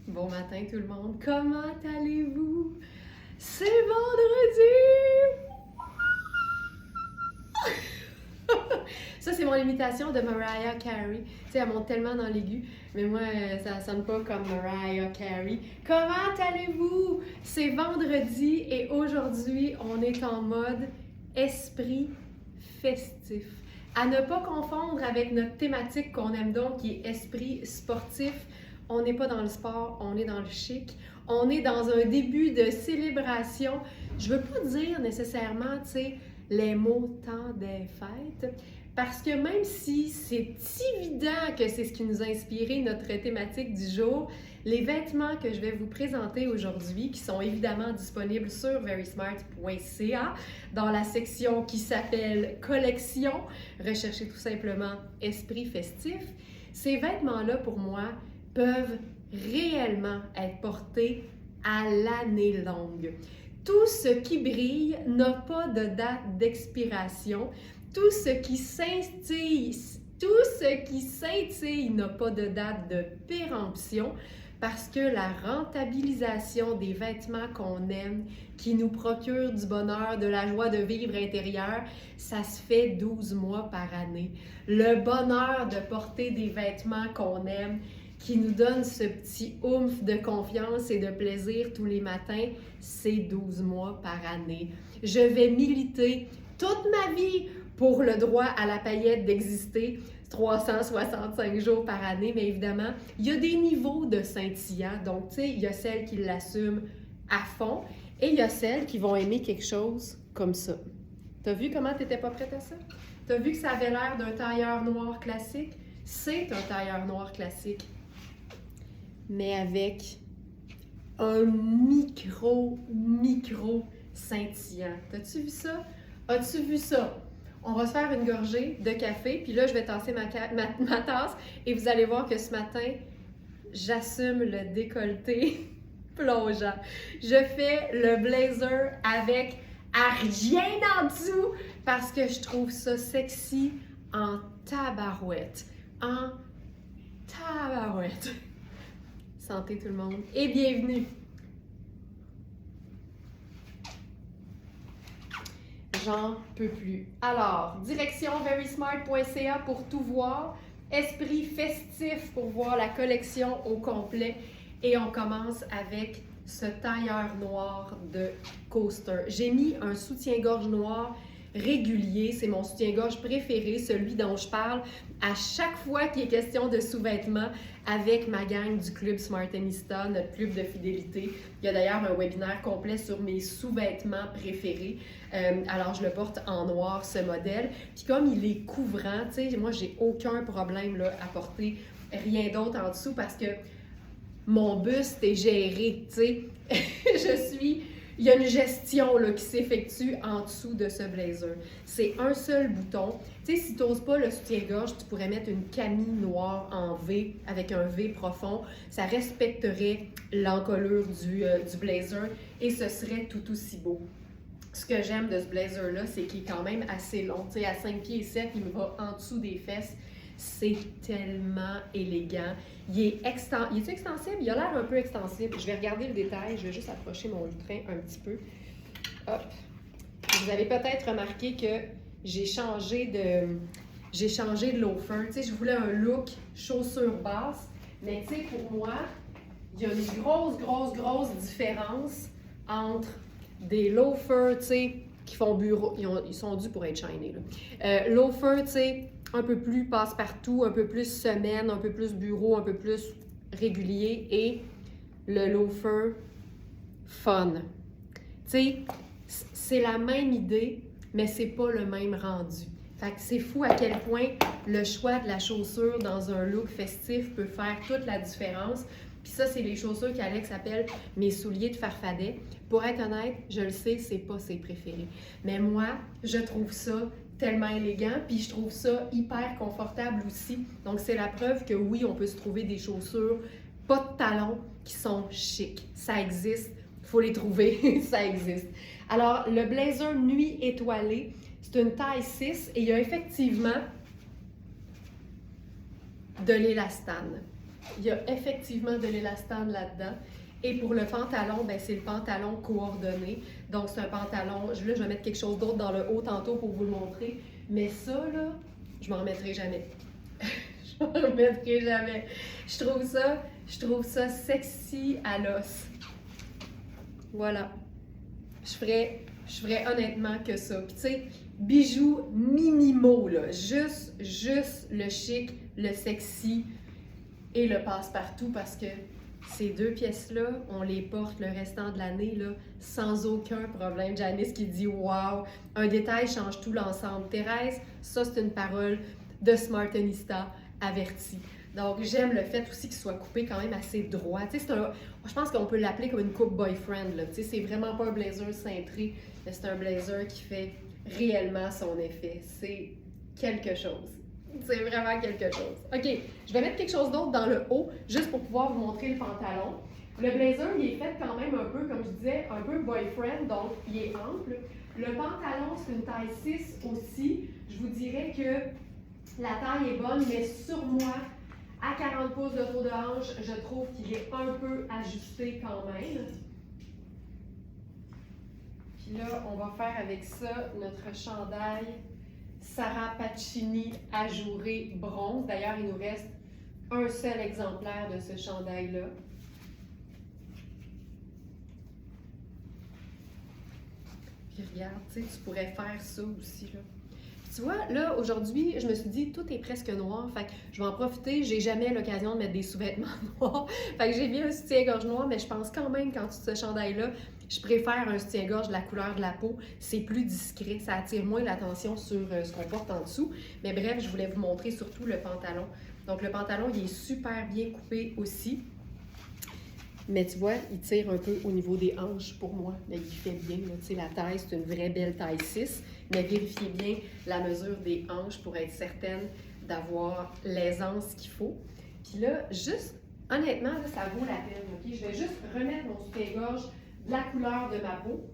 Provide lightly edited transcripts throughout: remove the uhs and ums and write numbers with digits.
Bon matin tout le monde, comment allez-vous? C'est vendredi! Ça, c'est mon imitation de Mariah Carey. Tu sais, elle monte tellement dans l'aigu, mais moi, ça sonne pas comme Mariah Carey. Comment allez-vous? C'est vendredi et aujourd'hui, on est en mode esprit festif. À ne pas confondre avec notre thématique qu'on aime donc, qui est esprit sportif. On n'est pas dans le sport, on est dans le chic. On est dans un début de célébration. Je veux pas dire nécessairement, tu sais, les mots temps des fêtes, parce que même si c'est évident que c'est ce qui nous a inspiré notre thématique du jour, les vêtements que je vais vous présenter aujourd'hui, qui sont évidemment disponibles sur verysmart.ca, dans la section qui s'appelle Collection, recherchez tout simplement Esprit festif, ces vêtements-là, pour moi, peuvent réellement être portés à l'année longue. Tout ce qui brille n'a pas de date d'expiration. Tout ce qui scintille n'a pas de date de péremption parce que la rentabilisation des vêtements qu'on aime, qui nous procure du bonheur, de la joie de vivre intérieure, ça se fait 12 mois par année. Le bonheur de porter des vêtements qu'on aime, qui nous donne ce petit oomph de confiance et de plaisir tous les matins, c'est 12 mois par année. Je vais militer toute ma vie pour le droit à la paillette d'exister 365 jours par année, mais évidemment, il y a des niveaux de scintillant. Donc, tu sais, il y a celles qui l'assument à fond et il y a celles qui vont aimer quelque chose comme ça. T'as vu comment t'étais pas prête à ça? T'as vu que ça avait l'air d'un tailleur noir classique? C'est un tailleur noir classique, mais avec un micro scintillant. T'as-tu vu ça? As-tu vu ça? On va se faire une gorgée de café, puis là, je vais tasser ma tasse et vous allez voir que ce matin, j'assume le décolleté plongeant. Je fais le blazer avec rien en dessous parce que je trouve ça sexy en tabarouette. En tabarouette. Santé tout le monde et bienvenue! J'en peux plus. Alors, direction verysmart.ca pour tout voir. Esprit festif pour voir la collection au complet. Et on commence avec ce tailleur noir de Coaster. J'ai mis un soutien-gorge noir régulier. C'est mon soutien-gorge préféré, celui dont je parle à chaque fois qu'il est question de sous-vêtements avec ma gang du club Smartenista, notre club de fidélité. Il y a d'ailleurs un webinaire complet sur mes sous-vêtements préférés. Alors, je le porte en noir, ce modèle. Puis comme il est couvrant, tu sais, moi, j'ai aucun problème là, à porter rien d'autre en dessous parce que mon buste est géré, tu sais. Il y a une gestion là, qui s'effectue en dessous de ce blazer. C'est un seul bouton. Tu sais, si tu n'oses pas le soutien-gorge, tu pourrais mettre une camille noire en V avec un V profond. Ça respecterait l'encolure du blazer et ce serait tout aussi beau. Ce que j'aime de ce blazer-là, c'est qu'il est quand même assez long. Tu sais, à 5 pieds et 7, il me va en dessous des fesses. C'est tellement élégant. Il est extensible? Il a l'air un peu extensible. Je vais regarder le détail. Je vais juste approcher mon lutrin un petit peu. Hop. Vous avez peut-être remarqué que j'ai changé de loafer. Tu sais, je voulais un look chaussure basse. Mais tu sais, pour moi, il y a une grosse différence entre des loafers, tu sais, qui font bureau. Ils sont dus pour être shiny, là. Loafers, tu sais, un peu plus passe-partout, un peu plus semaine, un peu plus bureau, un peu plus régulier et le loafer fun. Tu sais, c'est la même idée, mais c'est pas le même rendu. Fait que c'est fou à quel point le choix de la chaussure dans un look festif peut faire toute la différence. Puis ça, c'est les chaussures qu'Alex appelle mes souliers de farfadet. Pour être honnête, je le sais, c'est pas ses préférés. Mais moi, je trouve ça tellement élégant, puis je trouve ça hyper confortable aussi. Donc, c'est la preuve que oui, on peut se trouver des chaussures, pas de talons, qui sont chics. Ça existe, il faut les trouver, ça existe. Alors, le blazer nuit étoilé, c'est une taille 6 et il y a effectivement de l'élastane. Il y a effectivement de l'élastane là-dedans. Et pour le pantalon, ben c'est le pantalon coordonné. Donc, c'est un pantalon. Là, je vais mettre quelque chose d'autre dans le haut tantôt pour vous le montrer. Mais ça, là, je m'en remettrai jamais. Je m'en remettrai jamais. Je trouve ça sexy à l'os. Voilà. Je ferais honnêtement que ça. Puis, tu sais, bijoux minimaux, là. Juste le chic, le sexy et le passe-partout parce que ces deux pièces-là, on les porte le restant de l'année là, sans aucun problème. Janice qui dit « Wow! Un détail change tout l'ensemble. » Thérèse, ça c'est une parole de Smartenista avertie. Donc j'aime le fait aussi qu'il soit coupé quand même assez droit. Tu sais, je pense qu'on peut l'appeler comme une coupe boyfriend. Là. Tu sais, c'est vraiment pas un blazer cintré, mais c'est un blazer qui fait réellement son effet. C'est quelque chose. C'est vraiment quelque chose. OK, je vais mettre quelque chose d'autre dans le haut, juste pour pouvoir vous montrer le pantalon. Le blazer, il est fait quand même un peu, comme je disais, un peu boyfriend, donc il est ample. Le pantalon, c'est une taille 6 aussi. Je vous dirais que la taille est bonne, mais sur moi, à 40 pouces de tour de hanche, je trouve qu'il est un peu ajusté quand même. Puis là, on va faire avec ça notre chandail Sarah Pacini ajouré bronze. D'ailleurs, il nous reste un seul exemplaire de ce chandail-là. Puis regarde, tu sais, tu pourrais faire ça aussi, là. Tu vois, là, aujourd'hui, je me suis dit, tout est presque noir, fait que je vais en profiter. J'ai jamais l'occasion de mettre des sous-vêtements noirs. Fait que j'ai mis un soutien-gorge noir, mais je pense quand même qu'en dessous de ce chandail-là, je préfère un soutien-gorge de la couleur de la peau. C'est plus discret, ça attire moins l'attention sur ce qu'on porte en dessous. Mais bref, je voulais vous montrer surtout le pantalon. Donc, le pantalon, il est super bien coupé aussi. Mais tu vois, il tire un peu au niveau des hanches pour moi. Mais il fait bien. Tu sais, la taille, c'est une vraie belle taille 6. Mais vérifiez bien la mesure des hanches pour être certaine d'avoir l'aisance qu'il faut. Puis là, juste, honnêtement, là, ça vaut la peine. Okay? Je vais juste remettre mon soutien-gorge de la couleur de ma peau.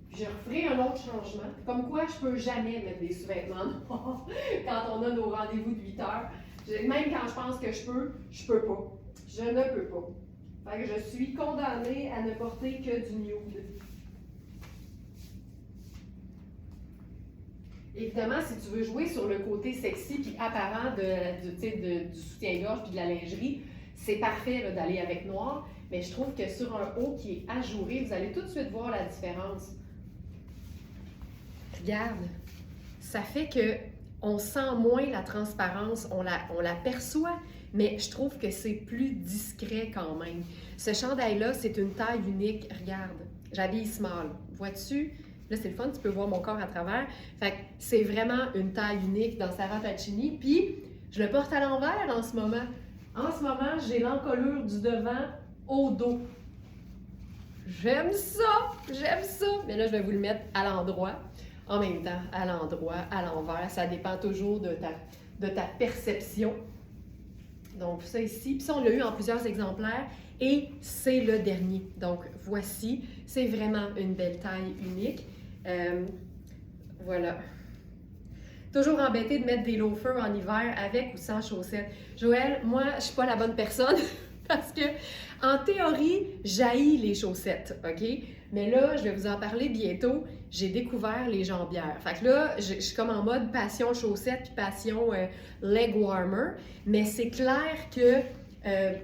Puis je referai un autre changement. Comme quoi, je peux jamais mettre des sous-vêtements noirs quand on a nos rendez-vous de 8 heures. Même quand je pense que je peux pas. Je ne peux pas. Fait que je suis condamnée à ne porter que du nude. Évidemment, si tu veux jouer sur le côté sexy puis apparent du soutien-gorge puis de la lingerie, c'est parfait d'aller avec noir, mais je trouve que sur un haut qui est ajouré, vous allez tout de suite voir la différence. Regarde, ça fait que on sent moins la transparence, on la perçoit, mais je trouve que c'est plus discret quand même. Ce chandail-là, c'est une taille unique. Regarde, j'habille small. Vois-tu? Là, c'est le fun, tu peux voir mon corps à travers. Fait que c'est vraiment une taille unique dans Sarah Pacini. Puis, je le porte à l'envers en ce moment. En ce moment, j'ai l'encolure du devant au dos. J'aime ça! J'aime ça! Mais là, je vais vous le mettre à l'endroit. En même temps, à l'endroit, à l'envers. Ça dépend toujours de ta perception. Donc, ça ici. Puis ça, on l'a eu en plusieurs exemplaires. Et c'est le dernier. Donc, voici. C'est vraiment une belle taille unique. Voilà. Toujours embêtée de mettre des loafers en hiver avec ou sans chaussettes. Joël, moi, je suis pas la bonne personne parce que, en théorie, j'haïs les chaussettes, OK? Mais là, je vais vous en parler bientôt. J'ai découvert les jambières. Fait que là, je suis comme en mode passion chaussettes puis passion leg warmer. Mais c'est clair que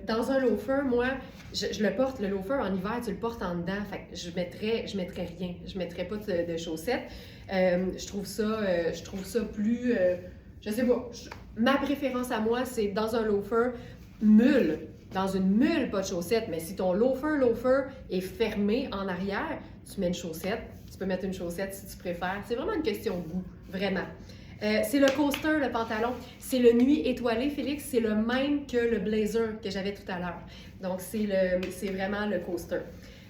dans un loafer, moi, je le porte, le loafer, en hiver, tu le portes en dedans. Fait que je mettrais rien. Je mettrais pas de chaussettes. Je trouve ça plus... je sais pas. Ma préférence à moi, c'est dans un loafer, mule. Dans une mule, pas de chaussettes. Mais si ton loafer est fermé en arrière, tu mets une chaussette. Tu peux mettre une chaussette si tu préfères. C'est vraiment une question de goût, vraiment. C'est le coaster, le pantalon. C'est le nuit étoilé, Félix. C'est le même que le blazer que j'avais tout à l'heure. Donc, c'est vraiment le coaster.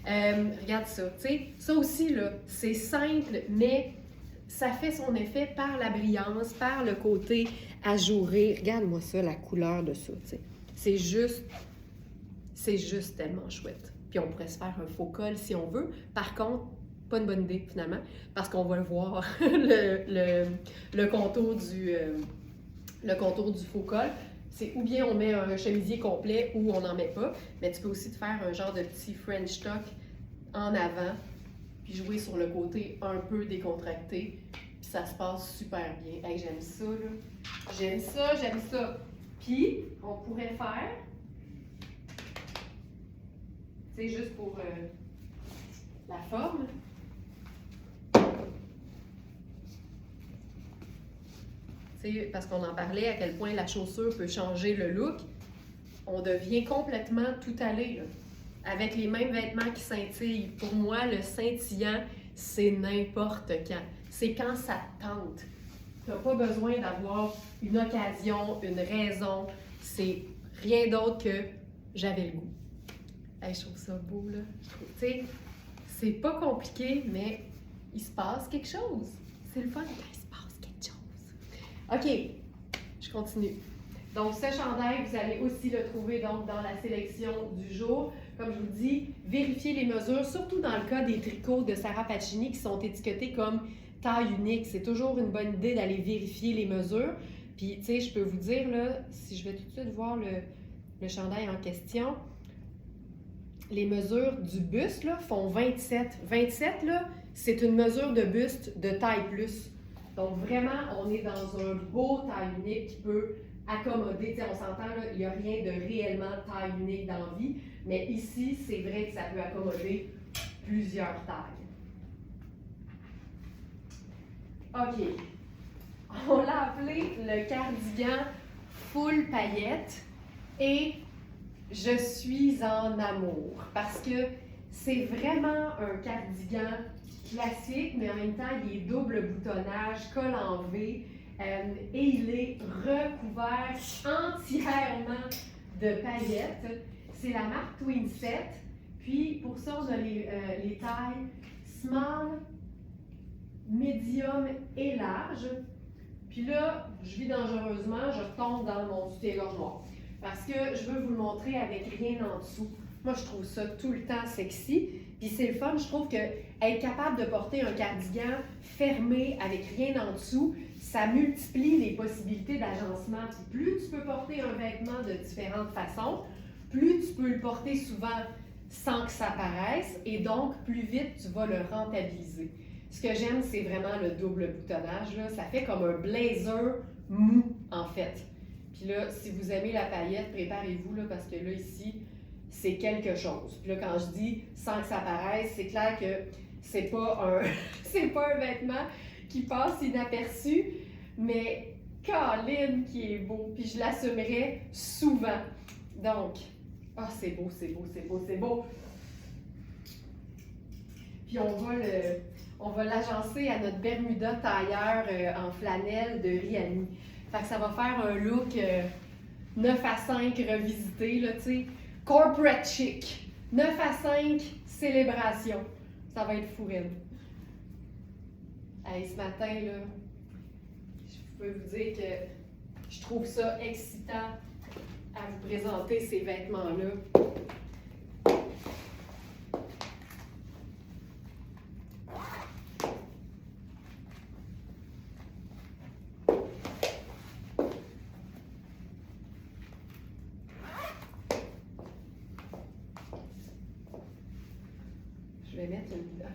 Regarde ça. Tu sais, ça aussi, là, c'est simple, mais ça fait son effet par la brillance, par le côté ajouré. Regarde-moi ça, la couleur de ça, tu sais. C'est juste tellement chouette. Puis on pourrait se faire un faux col si on veut. Par contre, pas une bonne idée finalement, parce qu'on va le voir, le contour du faux col. C'est ou bien on met un chemisier complet ou on n'en met pas, mais tu peux aussi te faire un genre de petit French tuck en avant, puis jouer sur le côté un peu décontracté, puis ça se passe super bien. Hey, j'aime ça, là. J'aime ça, j'aime ça. Puis, on pourrait faire, tu sais, juste pour la forme, parce qu'on en parlait, à quel point la chaussure peut changer le look, on devient complètement tout allé, là, avec les mêmes vêtements qui scintillent. Pour moi, le scintillant, c'est n'importe quand. C'est quand ça te tente. Tu n'as pas besoin d'avoir une occasion, une raison. C'est rien d'autre que j'avais le goût. Hey, je trouve ça beau, là. Tu sais, c'est pas compliqué, mais il se passe quelque chose. C'est le fun quand il se passe quelque chose. OK, je continue. Donc, ce chandail, vous allez aussi le trouver donc, dans la sélection du jour. Comme je vous dis, vérifiez les mesures, surtout dans le cas des tricots de Sarah Pacini qui sont étiquetés comme taille unique. C'est toujours une bonne idée d'aller vérifier les mesures. Puis, tu sais, je peux vous dire, là, si je vais tout de suite voir le chandail en question, les mesures du buste là, font 27. 27, là, c'est une mesure de buste de taille plus. Donc, vraiment, on est dans un beau taille unique qui peut accommoder. Tu sais, on s'entend, là, il n'y a rien de réellement taille unique dans la vie, mais ici, c'est vrai que ça peut accommoder plusieurs tailles. OK. On l'a appelé le cardigan full paillettes et je suis en amour parce que c'est vraiment un cardigan classique, mais en même temps, il est double boutonnage, col en V, et il est recouvert entièrement de paillettes. C'est la marque Twinset. Puis, pour ça, on a les tailles small, medium et large. Puis là, je vis dangereusement, je retombe dans mon soutien-gorge noir. Parce que je veux vous le montrer avec rien en dessous. Moi, je trouve ça tout le temps sexy. Puis c'est le fun, je trouve que être capable de porter un cardigan fermé avec rien en dessous, ça multiplie les possibilités d'agencement. Puis plus tu peux porter un vêtement de différentes façons, plus tu peux le porter souvent sans que ça paraisse et donc plus vite tu vas le rentabiliser. Ce que j'aime, c'est vraiment le double boutonnage, là. Ça fait comme un blazer mou, en fait. Puis là, si vous aimez la paillette, préparez-vous, là, parce que là, ici, c'est quelque chose. Puis là, quand je dis sans que ça paraisse, c'est clair que c'est pas c'est pas un vêtement qui passe inaperçu, mais Colin qui est beau. Puis je l'assumerai souvent. Donc, c'est beau, c'est beau, c'est beau, c'est beau. Puis on va l'agencer à notre Bermuda tailleur en flanelle de Riani. Fait que ça va faire un look 9 à 5 revisité, là, tu sais. Corporate chic. 9 à 5, célébration. Ça va être fourrine. Hey, ce matin, là, je peux vous dire que je trouve ça excitant à vous présenter ces vêtements-là.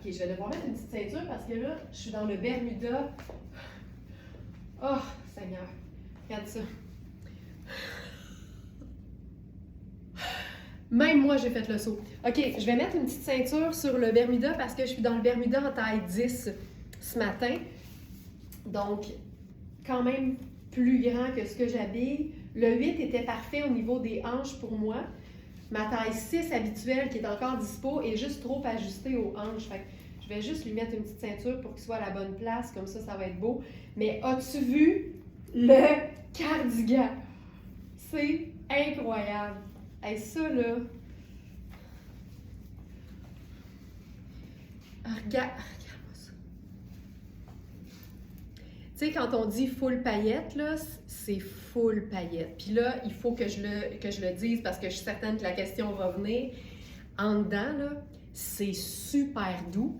Je vais devoir mettre une petite ceinture parce que là, je suis dans le Bermuda. Oh, Seigneur, regarde ça. Même moi, j'ai fait le saut. OK, je vais mettre une petite ceinture sur le Bermuda parce que je suis dans le Bermuda en taille 10 ce matin. Donc, quand même plus grand que ce que j'habille. Le 8 était parfait au niveau des hanches pour moi. Ma taille 6 habituelle, qui est encore dispo, est juste trop ajustée aux hanches. Fait que je vais juste lui mettre une petite ceinture pour qu'il soit à la bonne place. Comme ça va être beau. Mais as-tu vu le cardigan? C'est incroyable. Hey, ça, là... Regarde-moi ça. Tu sais, quand on dit full paillettes, là, c'est full paillettes. Puis là, il faut que je le dise parce que je suis certaine que la question va venir. En dedans, là, c'est super doux.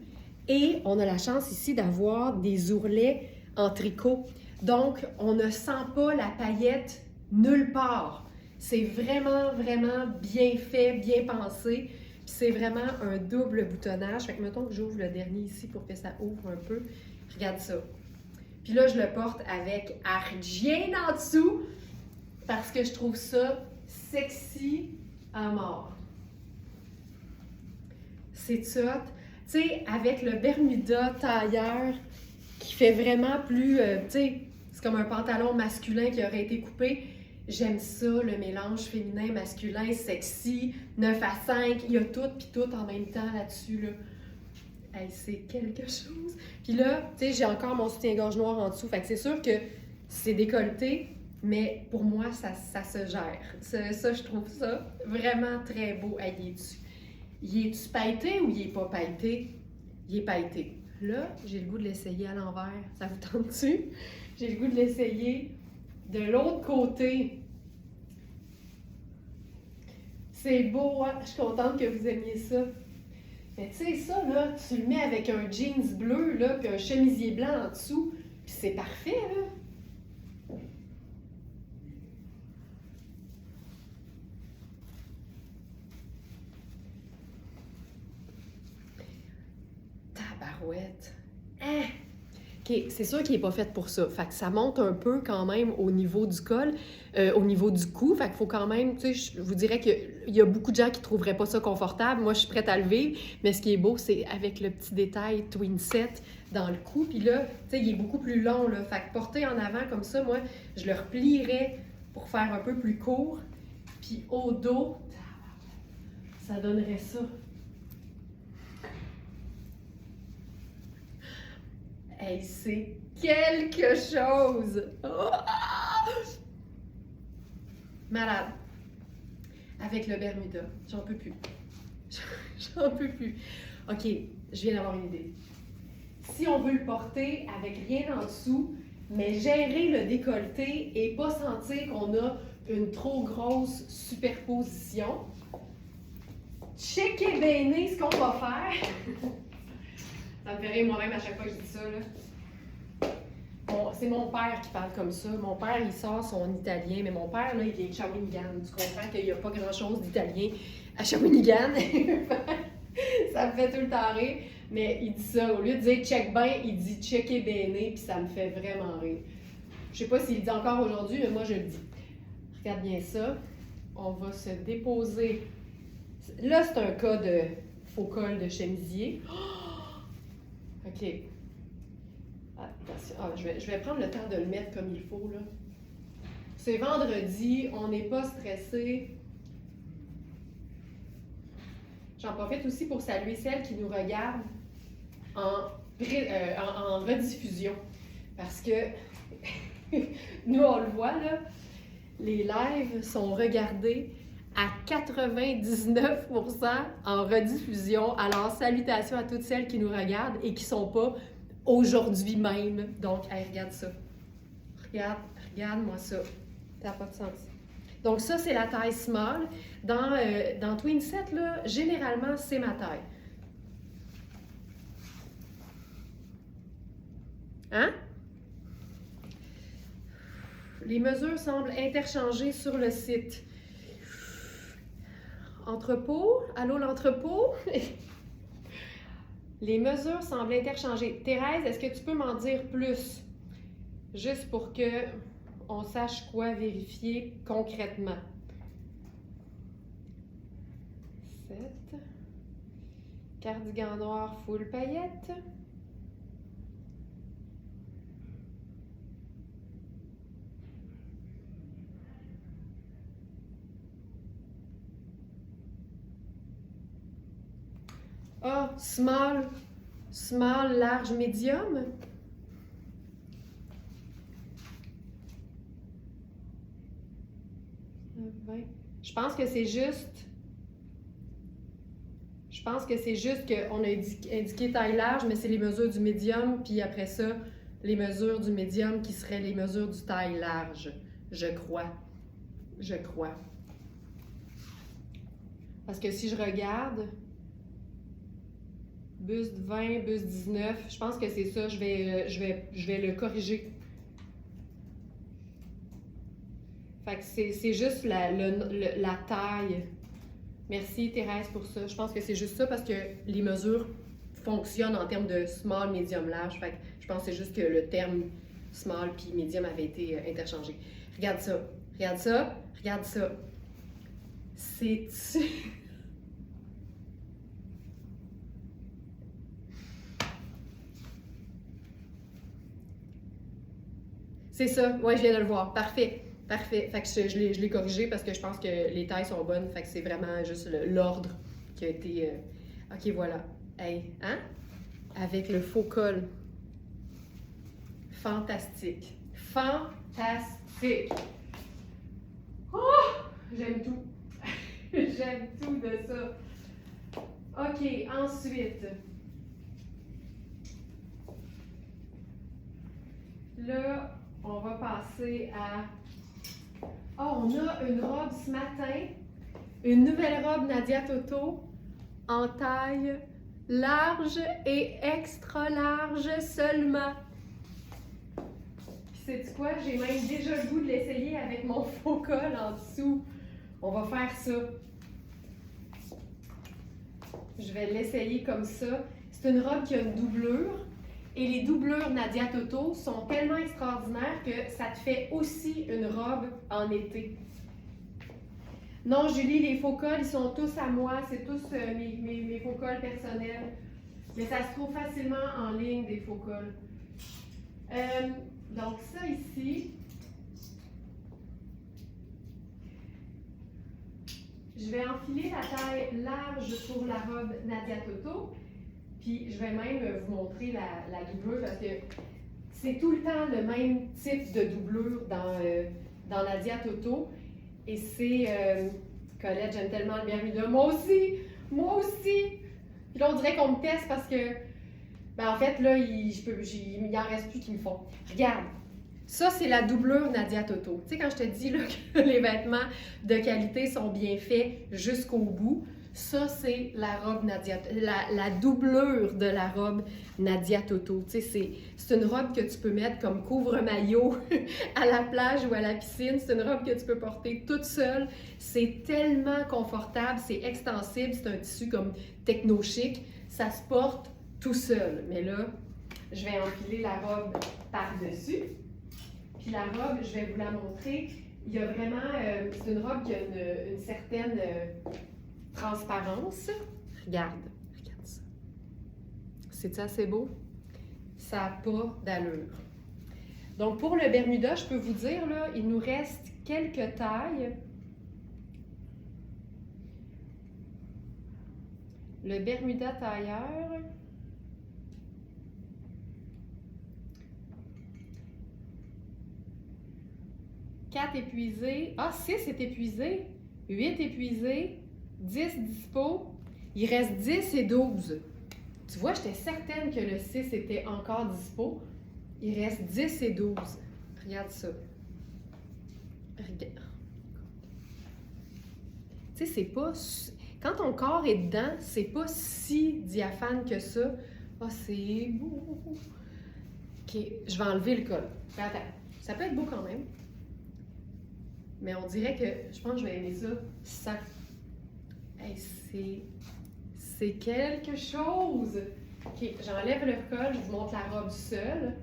Et on a la chance ici d'avoir des ourlets en tricot. Donc, on ne sent pas la paillette nulle part. C'est vraiment, vraiment bien fait, bien pensé. Puis c'est vraiment un double boutonnage. Fait que mettons que j'ouvre le dernier ici pour que ça ouvre un peu. Regarde ça. Puis là, je le porte avec rien en dessous parce que je trouve ça sexy à mort. C'est hot. Tu sais, avec le Bermuda tailleur qui fait vraiment plus, tu sais, c'est comme un pantalon masculin qui aurait été coupé. J'aime ça, le mélange féminin-masculin, sexy, 9 à 5, il y a tout puis tout en même temps là-dessus, là. Hey, c'est quelque chose. Puis là, tu sais, j'ai encore mon soutien-gorge noir en dessous, fait que c'est sûr que c'est décolleté, mais pour moi, ça se gère. Ça, je trouve ça vraiment très beau. Hey, il est-tu pailleté ou il est pas pailleté? Il est pailleté. Là, j'ai le goût de l'essayer à l'envers. Ça vous tente-tu? J'ai le goût de l'essayer de l'autre côté. C'est beau, hein? Je suis contente que vous aimiez ça. Mais tu sais, ça, là, tu le mets avec un jeans bleu, là, puis un chemisier blanc en dessous, puis c'est parfait, là. Tabarouette. Hein? OK, c'est sûr qu'il n'est pas fait pour ça. Fait que ça monte un peu quand même au niveau du col, au niveau du cou. Fait qu'il faut quand même, tu sais, je vous dirais qu'il y a beaucoup de gens qui ne trouveraient pas ça confortable. Moi, je suis prête à le vivre. Mais ce qui est beau, c'est avec le petit détail twin set dans le cou. Puis là, tu sais, il est beaucoup plus long, là. Fait que porté en avant comme ça, moi, je le replierais pour faire un peu plus court. Puis au dos, ça donnerait ça. Hey, c'est quelque chose! Oh! Malade. Avec le Bermuda. J'en peux plus. J'en peux plus. OK, je viens d'avoir une idée. Si on veut le porter avec rien en dessous, mais gérer le décolleté et pas sentir qu'on a une trop grosse superposition, checker bien ce qu'on va faire. Ça me fait rire moi-même à chaque fois que je dis ça, là. C'est mon père qui parle comme ça. Mon père, il sort son italien, mais mon père, là, il vient de Shawinigan. Tu comprends qu'il n'y a pas grand-chose d'italien à Shawinigan. Ça me fait tout le temps rire. Mais il dit ça. Au lieu de dire check bien, il dit checker bene, puis ça me fait vraiment rire. Je sais pas s'il le dit encore aujourd'hui, mais moi, je le dis. Regarde bien ça. On va se déposer. Là, c'est un cas de faux col de chemisier. OK. Attention. Je vais prendre le temps de le mettre comme il faut, là. C'est vendredi, on n'est pas stressé. J'en profite aussi pour saluer celles qui nous regardent en rediffusion. Parce que nous, on le voit, là, les lives sont regardés à 99% en rediffusion. Alors, salutations à toutes celles qui nous regardent et qui ne sont pas aujourd'hui même. Donc, hey, regarde ça. Regarde-moi ça. Ça n'a pas de sens. Donc, ça, c'est la taille small. Dans Twin Set, là, généralement, c'est ma taille. Hein? Les mesures semblent interchangées sur le site. Entrepôt? Allô, l'entrepôt? Les mesures semblent interchangées. Thérèse, est-ce que tu peux m'en dire plus? Juste pour que on sache quoi vérifier concrètement. 7. Cardigan noir full paillettes. Ah, small, large, médium. Je pense que c'est juste. Je pense que c'est juste qu'on a indiqué taille large, mais c'est les mesures du médium, puis après ça, les mesures du médium qui seraient les mesures du taille large. Je crois. Parce que si je regarde. Buste 20, buste 19, je pense que c'est ça, je vais le corriger. Fait que c'est juste la taille. Merci Thérèse pour ça. Je pense que c'est juste ça parce que les mesures fonctionnent en termes de small, medium, large. Fait que je pense que c'est juste que le terme small puis medium avait été interchangé. Regarde ça. Regarde ça. Regarde ça. C'est... C'est ça. Ouais, je viens de le voir. Parfait. Parfait. Fait que je l'ai corrigé parce que je pense que les tailles sont bonnes. Fait que c'est vraiment juste l'ordre qui a été... OK, voilà. Hey, hein? Avec le faux col. Fantastique. Fantastique. Oh! J'aime tout. J'aime tout de ça. OK, ensuite. Là, on va passer à... Oh, on a une robe ce matin. Une nouvelle robe Nadia Toto en taille large et extra large seulement. Puis sais-tu quoi? J'ai même déjà le goût de l'essayer avec mon faux col en dessous. On va faire ça. Je vais l'essayer comme ça. C'est une robe qui a une doublure. Et les doublures Nadia Toto sont tellement extraordinaires que ça te fait aussi une robe en été. Non, Julie, les faux cols, ils sont tous à moi. C'est tous mes faux cols personnels. Mais ça se trouve facilement en ligne, des faux cols. Donc ça ici, je vais enfiler la taille large pour la robe Nadia Toto. Puis je vais même vous montrer la doublure parce que c'est tout le temps le même type de doublure dans Nadia Toto. Et c'est... Colette, j'aime tellement le Bermuda. Moi aussi! Moi aussi! Puis là, on dirait qu'on me teste parce que... Ben en fait, là, il n'en reste plus qui me font. Regarde! Ça, c'est la doublure Nadia Toto. Tu sais, quand je te dis là, que les vêtements de qualité sont bien faits jusqu'au bout, ça, c'est la robe Nadia, la doublure de la robe Nadia Toto. Tu sais, c'est une robe que tu peux mettre comme couvre-maillot à la plage ou à la piscine. C'est une robe que tu peux porter toute seule. C'est tellement confortable, c'est extensible, c'est un tissu comme techno-chic. Ça se porte tout seul. Mais là, je vais enfiler la robe par-dessus. Puis la robe, je vais vous la montrer. Il y a vraiment, c'est une robe qui a une certaine transparence. Regarde ça. C'est-tu assez beau? Ça n'a pas d'allure. Donc pour le Bermuda, je peux vous dire, là, il nous reste quelques tailles. Le Bermuda tailleur. « 4 épuisés. Ah, 6 est épuisé. 8 épuisés. 10 dispo. Il reste 10 et 12. Tu vois, j'étais certaine que le 6 était encore dispo. Il reste 10 et 12. Regarde ça. Regarde. Tu sais, c'est pas... Quand ton corps est dedans, c'est pas si diaphane que ça. Ah, c'est beau. OK, je vais enlever le col. Attends, ça peut être beau quand même. Mais on dirait que, je pense que je vais aimer ça sans. Hey, c'est quelque chose! OK, j'enlève le col, je vous montre la robe seule.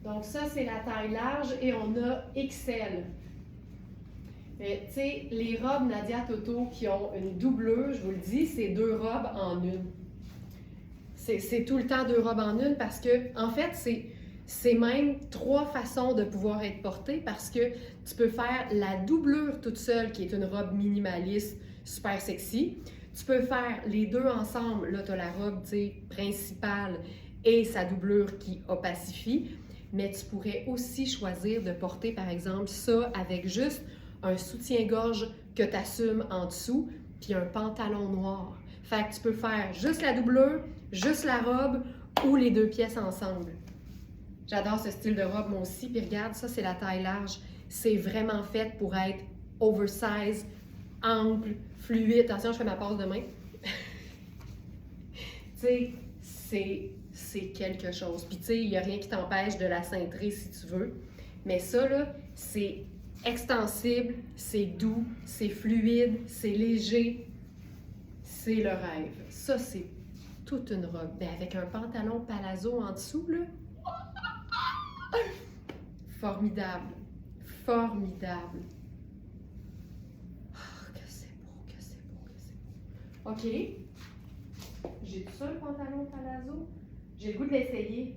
Donc ça, c'est la taille large et on a XL. Mais tu sais, les robes Nadia Toto qui ont une doublure, je vous le dis, c'est 2 robes en une. C'est tout le temps 2 robes en une parce que, en fait, c'est même 3 façons de pouvoir être portée parce que tu peux faire la doublure toute seule qui est une robe minimaliste, super sexy. Tu peux faire les deux ensemble, là tu as la robe principale et sa doublure qui opacifie, mais tu pourrais aussi choisir de porter par exemple ça avec juste un soutien-gorge que tu assumes en dessous, puis un pantalon noir. Fait que tu peux faire juste la doublure, juste la robe ou les 2 pièces ensemble. J'adore ce style de robe moi aussi, puis regarde, ça c'est la taille large. C'est vraiment fait pour être oversize, ample, fluide. Attention, je fais ma passe de main. Tu sais, c'est quelque chose. Puis tu sais, il n'y a rien qui t'empêche de la cintrer si tu veux. Mais ça, là, c'est extensible, c'est doux, c'est fluide, c'est léger. C'est le rêve. Ça, c'est toute une robe. Mais avec un pantalon palazzo en dessous, là. Formidable. Formidable. Oh, que c'est beau, que c'est beau, que c'est beau. OK. J'ai tout ça, le pantalon palazzo. J'ai le goût de l'essayer.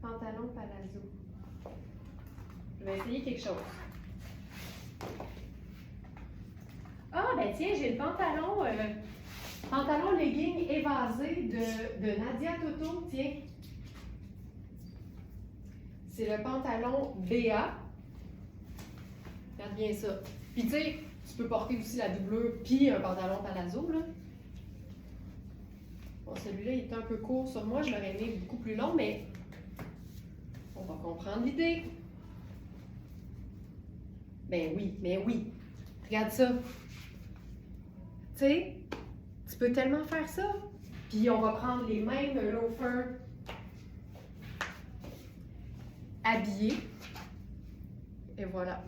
Pantalon palazzo. Je vais essayer quelque chose. Ah, ben tiens, j'ai le pantalon legging évasé de Nadia Toto, tiens. C'est le pantalon BA. Regarde bien ça. Puis tu sais, tu peux porter aussi la doublure puis un pantalon palazzo, là. Bon, celui-là, il est un peu court sur moi. Je l'aurais aimé beaucoup plus long, mais on va comprendre l'idée. Ben oui, mais oui. Regarde ça. Tu sais, tu peux tellement faire ça. Puis on va prendre les mêmes loafers habillés. Et voilà.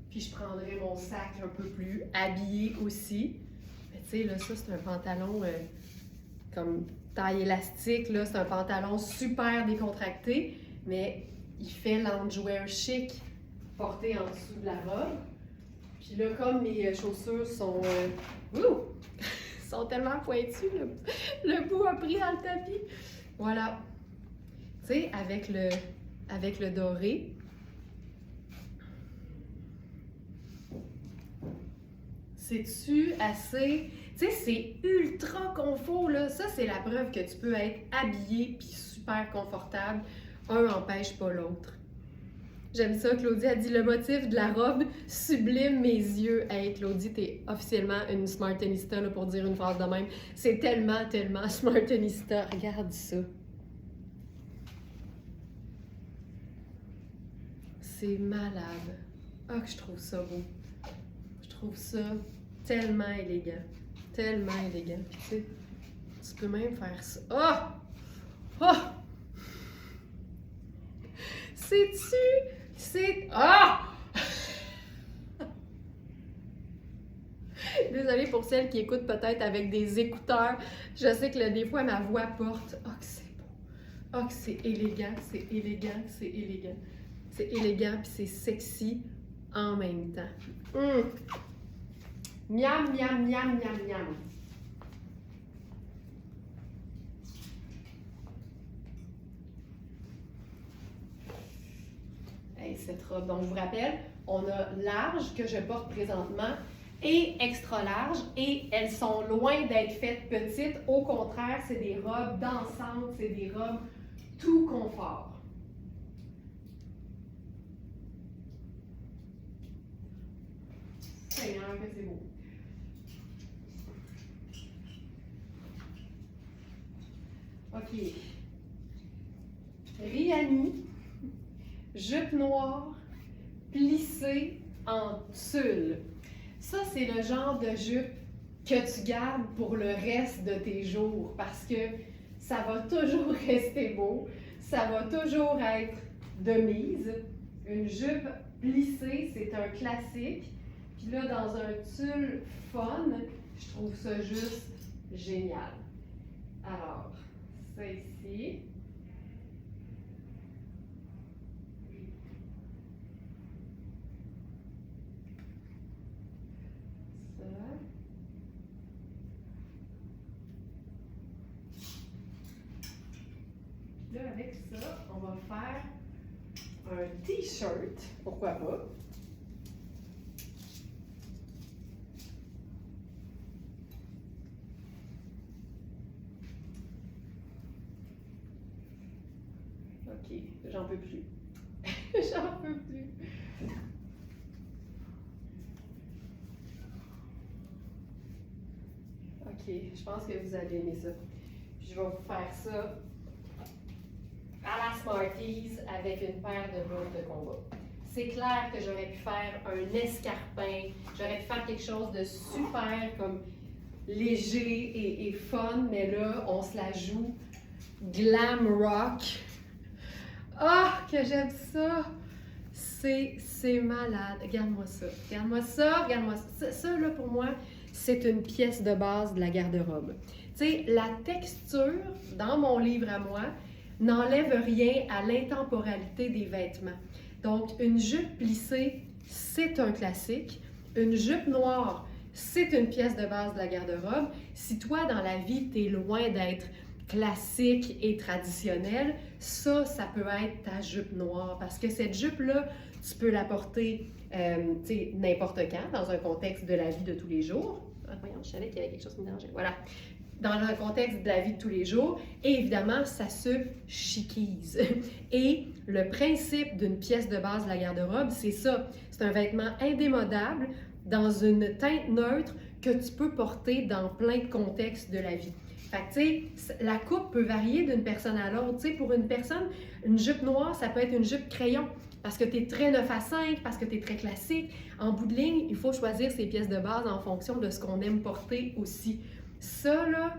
Puis je prendrai mon sac un peu plus habillé aussi. Mais tu sais, là, ça, c'est un pantalon comme taille élastique. Là, c'est un pantalon super décontracté, mais il fait loungewear chic porté en dessous de la robe. Puis là, comme mes chaussures sont, sont tellement pointues, le bout a pris dans le tapis. Voilà. Tu sais, avec le doré. C'est-tu assez... Tu sais, c'est ultra confort, là. Ça, c'est la preuve que tu peux être habillé puis super confortable. Un n'empêche pas l'autre. J'aime ça, Claudie a dit le motif de la robe sublime mes yeux. Hey, Claudie, t'es officiellement une smartenista, là, pour dire une phrase de même. C'est tellement, tellement smartenista. Regarde ça. C'est malade. Ah, que je trouve ça beau. Je trouve ça tellement élégant. Tellement élégant. Puis tu sais, tu peux même faire ça. Oh! Oh! Sais-tu? C'est... Ah! Désolée pour celles qui écoutent peut-être avec des écouteurs. Je sais que des fois ma voix porte. Oh, que c'est beau. Oh, que c'est élégant, c'est élégant, c'est élégant. C'est élégant puis c'est sexy en même temps. Miam, miam, miam, miam, miam. Hey, cette robe, donc je vous rappelle, on a large que je porte présentement et extra large et elles sont loin d'être faites petites. Au contraire, c'est des robes dansantes, c'est des robes tout confort. Seigneur, que c'est beau. OK. Rihanni, jupe noire, plissée en tulle. Ça, c'est le genre de jupe que tu gardes pour le reste de tes jours parce que ça va toujours rester beau, ça va toujours être de mise. Une jupe plissée, c'est un classique. Puis là, dans un tulle fun, je trouve ça juste génial. Alors, ça ici. Ça. Là, avec ça, on va faire un t-shirt. Pourquoi pas? OK, j'en peux plus. J'en peux plus. OK, je pense que vous allez aimer ça. Puis je vais vous faire ça à la Smarties avec une paire de bottes de combat. c'est clair que j'aurais pu faire un escarpin, j'aurais pu faire quelque chose de super comme léger et fun, mais là, on se la joue glam rock. Ah, que j'aime ça! C'est malade. Regarde-moi ça. Regarde-moi ça, regarde-moi ça. Ça, là, pour moi, c'est une pièce de base de la garde-robe. Tu sais, la texture, dans mon livre à moi, n'enlève rien à l'intemporalité des vêtements. Donc, une jupe plissée, c'est un classique. Une jupe noire, c'est une pièce de base de la garde-robe. Si toi, dans la vie, tu es loin d'être classique et traditionnelle, ça peut être ta jupe noire. Parce que cette jupe-là, tu peux la porter n'importe quand, dans un contexte de la vie de tous les jours. Ah, voyons, je savais qu'il y avait quelque chose qui me dérangeait. Voilà. Dans un contexte de la vie de tous les jours. Et évidemment, ça se chiquise. Et le principe d'une pièce de base de la garde-robe, c'est ça. C'est un vêtement indémodable dans une teinte neutre que tu peux porter dans plein de contextes de la vie. Fait que, tu sais, la coupe peut varier d'une personne à l'autre. Tu sais, pour une personne, une jupe noire, ça peut être une jupe crayon parce que tu es très 9 à 5, parce que tu es très classique. En bout de ligne, il faut choisir ses pièces de base en fonction de ce qu'on aime porter aussi. Ça, là,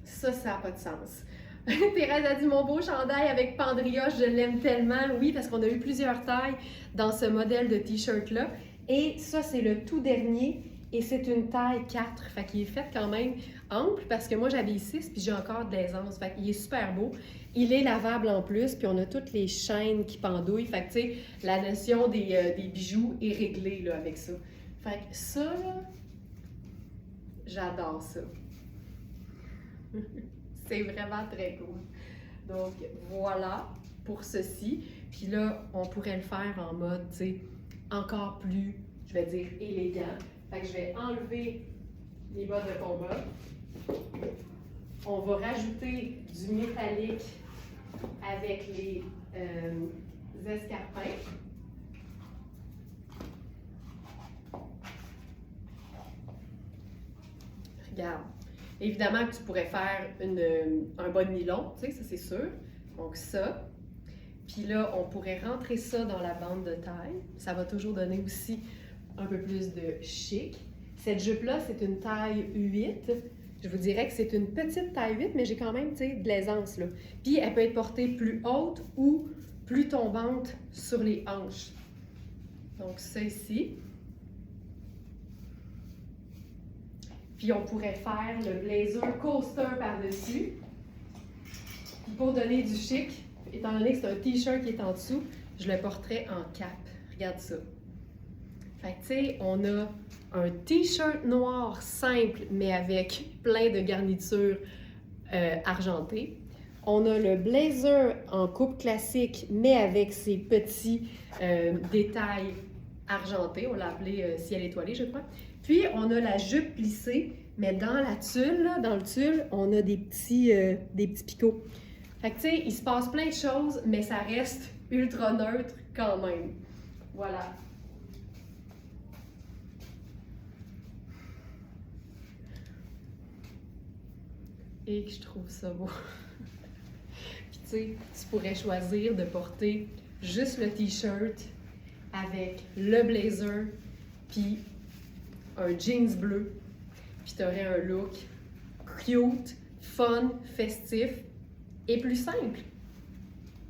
ça n'a pas de sens. Thérèse a dit « Mon beau chandail avec pendrioche, je l'aime tellement. » Oui, parce qu'on a eu plusieurs tailles dans ce modèle de t-shirt-là. Et ça, c'est le tout dernier. Et c'est une taille 4, fait qu'il est fait quand même ample parce que moi j'habille 6 puis j'ai encore de l'aisance, fait qu'il est super beau. Il est lavable en plus, puis on a toutes les chaînes qui pendouillent, fait que tu sais, la notion des bijoux est réglée là, avec ça. Fait que ça, là, j'adore ça. C'est vraiment très cool. Donc voilà pour ceci. Puis là, on pourrait le faire en mode, tu sais, encore plus, je vais dire, élégant. Fait que je vais enlever les bottes de combat. On va rajouter du métallique avec les escarpins. Regarde. Évidemment que tu pourrais faire un bas de nylon, tu sais, ça c'est sûr. Donc ça. Puis là, on pourrait rentrer ça dans la bande de taille. Ça va toujours donner aussi un peu plus de chic. Cette jupe-là, c'est une taille 8. Je vous dirais que c'est une petite taille 8, mais j'ai quand même, tu sais, de l'aisance, là. Puis, elle peut être portée plus haute ou plus tombante sur les hanches. Donc, ça ici. Puis, on pourrait faire le blazer coaster par-dessus. Puis, pour donner du chic, étant donné que c'est un t-shirt qui est en dessous, je le porterais en cap. Regarde ça. Fait que, tu sais, on a un t-shirt noir simple, mais avec plein de garnitures argentées. On a le blazer en coupe classique, mais avec ses petits détails argentés. On l'a appelé ciel étoilé, je crois. Puis, on a la jupe plissée, mais dans la tulle, là, dans le tulle, on a des petits picots. Fait que, tu sais, il se passe plein de choses, mais ça reste ultra neutre quand même. Voilà. Et que je trouve ça beau. Puis tu sais, tu pourrais choisir de porter juste le t-shirt avec le blazer, puis un jeans bleu, puis tu aurais un look cute, fun, festif et plus simple.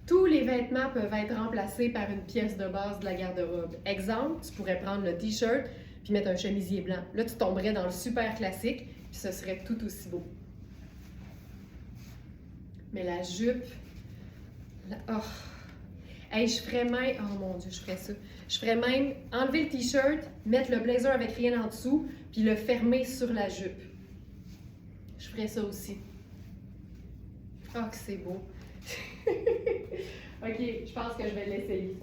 Tous les vêtements peuvent être remplacés par une pièce de base de la garde-robe. Exemple, tu pourrais prendre le t-shirt puis mettre un chemisier blanc. Là, tu tomberais dans le super classique, puis ce serait tout aussi beau. Mais la jupe, oh, hey, je ferais même, oh mon Dieu, je ferais ça. Je ferais même enlever le t-shirt, mettre le blazer avec rien en dessous, puis le fermer sur la jupe. Je ferais ça aussi. Oh, que c'est beau. Ok, je pense que je vais l'essayer.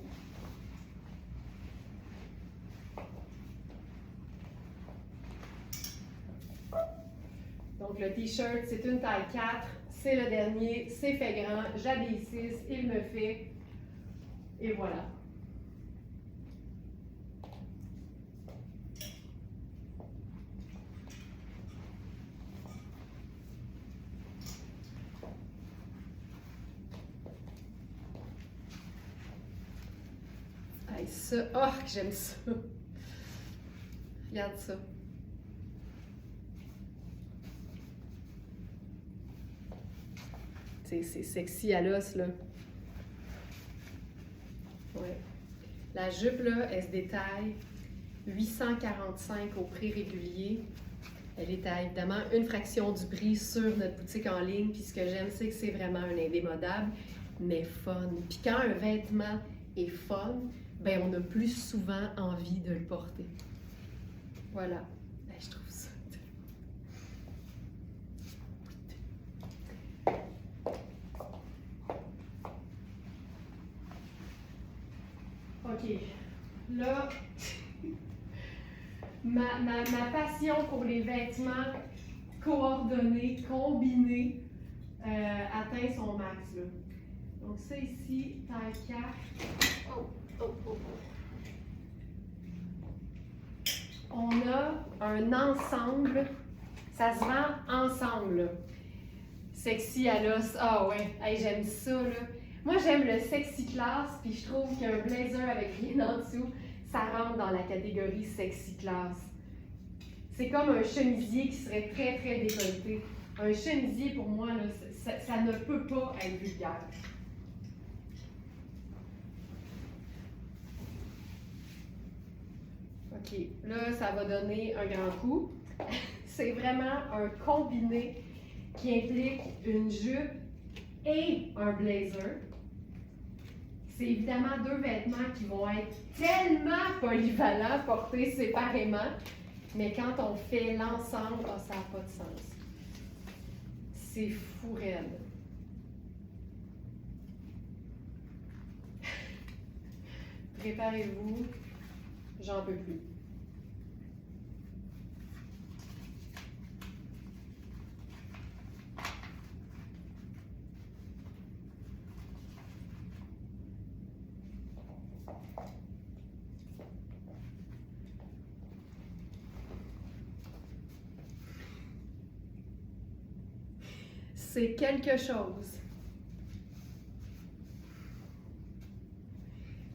Donc le t-shirt, c'est une taille 4. C'est le dernier, c'est fait grand, j'habille 6, il me fait, et voilà. ça, oh, que j'aime ça! Regarde ça. C'est sexy à l'os, là. Ouais. La jupe, là, elle se détaille 845 au prix régulier. Elle est à, évidemment, une fraction du prix sur notre boutique en ligne. Puis ce que j'aime, c'est que c'est vraiment un indémodable, mais fun. Puis quand un vêtement est fun, ben on a plus souvent envie de le porter. Voilà. Ben, je trouve ça. OK. Là, ma passion pour les vêtements coordonnés, combinés, atteint son max. Là. Donc ça ici, taille 4. Oh, oh, oh. On a un ensemble, ça se vend ensemble. Là. Sexy à l'os, ah ouais, hey, j'aime ça. Là. Moi j'aime le sexy class, puis je trouve qu'un blazer avec rien en dessous, ça rentre dans la catégorie sexy class. C'est comme un chemisier qui serait très très décolleté. Un chemisier pour moi, là, ça ne peut pas être vulgaire. OK, là, ça va donner un grand coup. C'est vraiment un combiné qui implique une jupe et un blazer. C'est évidemment deux vêtements qui vont être tellement polyvalents, portés séparément, mais quand on fait l'ensemble, oh, ça n'a pas de sens. C'est fou raide. Préparez-vous, j'en peux plus. C'est quelque chose.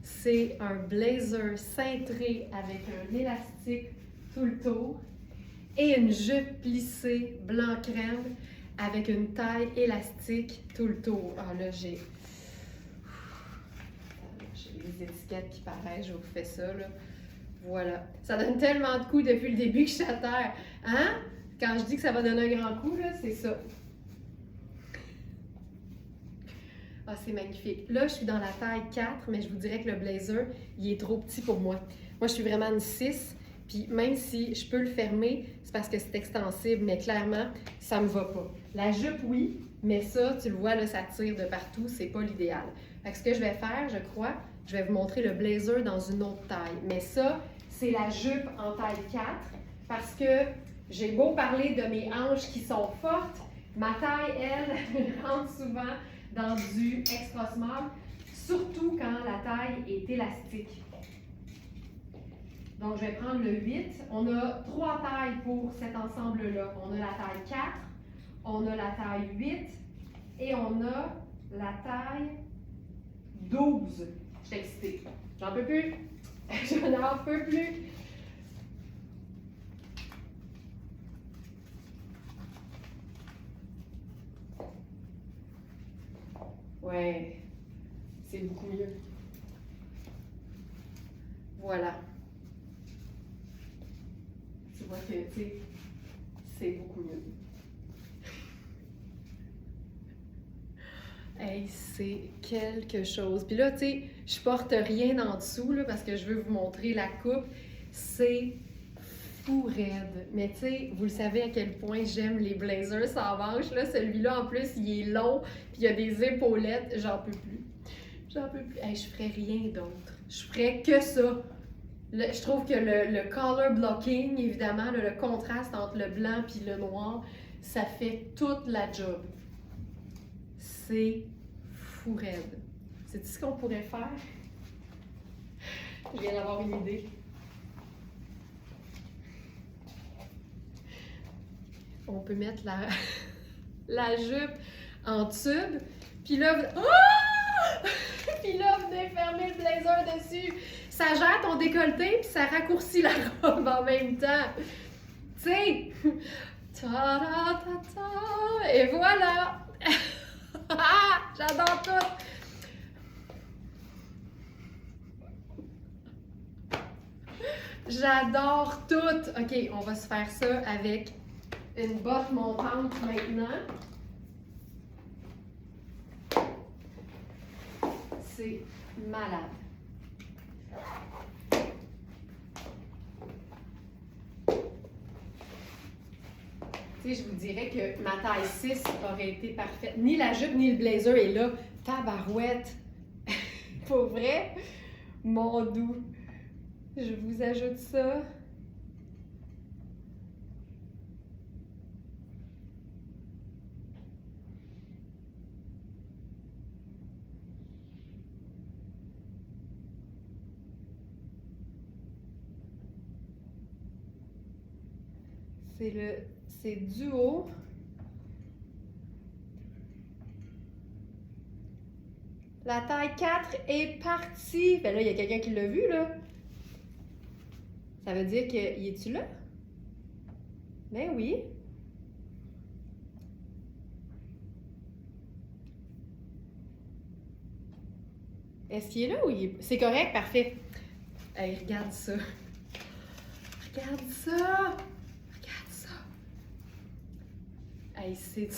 C'est un blazer cintré avec un élastique tout le tour et une jupe plissée blanc crème avec une taille élastique tout le tour. Ah là, j'ai les étiquettes qui paraissent, je vous fais ça là. Voilà. Ça donne tellement de coups depuis le début que je suis à terre. Hein? Quand je dis que ça va donner un grand coup, là, c'est ça. Ah, c'est magnifique. Là, je suis dans la taille 4, mais je vous dirais que le blazer, il est trop petit pour moi. Moi, je suis vraiment une 6, puis même si je peux le fermer, c'est parce que c'est extensible, mais clairement, ça me va pas. La jupe, oui, mais ça, tu le vois, là, ça tire de partout, c'est pas l'idéal. Fait que ce que je vais faire, je crois, je vais vous montrer le blazer dans une autre taille. Mais ça, c'est la jupe en taille 4, parce que j'ai beau parler de mes hanches qui sont fortes, ma taille, elle, rentre souvent dans du extra small, surtout quand la taille est élastique. Donc, je vais prendre le 8. On a 3 tailles pour cet ensemble-là. On a la taille 4, on a la taille 8 et on a la taille 12. Je suis excitée. J'en peux plus. Je n'en peux plus. Ouais, c'est beaucoup mieux. Voilà. Tu vois que, tu sais, c'est beaucoup mieux. Hey, c'est quelque chose. Puis là, tu sais, je porte rien en dessous, là, parce que je veux vous montrer la coupe. C'est fou raide. Mais tu sais, vous le savez à quel point j'aime les blazers sans manches. Là, celui-là, en plus, il est long, puis il y a des épaulettes. J'en peux plus. J'en peux plus. Hey, je ferais rien d'autre. Je ferais que ça. Je trouve que le color blocking, évidemment, le contraste entre le blanc et le noir, ça fait toute la job. C'est fou raide. Sais-tu ce qu'on pourrait faire? Je viens d'avoir une idée. On peut mettre la jupe en tube, puis là, puis là, vous venez fermer le blazer dessus. ça gère ton décolleté puis ça raccourcit la robe en même temps. Tu sais, ta-da-ta-ta, et voilà! J'adore tout! J'adore tout! OK, on va se faire ça avec une botte montante maintenant. C'est malade. Tu sais, je vous dirais que ma taille 6 aurait été parfaite. Ni la jupe ni le blazer est là. Tabarouette! Pour vrai? Mon doux! Je vous ajoute ça. C'est duo. La taille 4 est partie. Ben là, il y a quelqu'un qui l'a vu, là. Ça veut dire qu'il est-tu là? Ben oui. Est-ce qu'il est là ou il est... C'est correct? Parfait. Hey, regarde ça. Regarde ça. Regarde ça. Hey, c'est...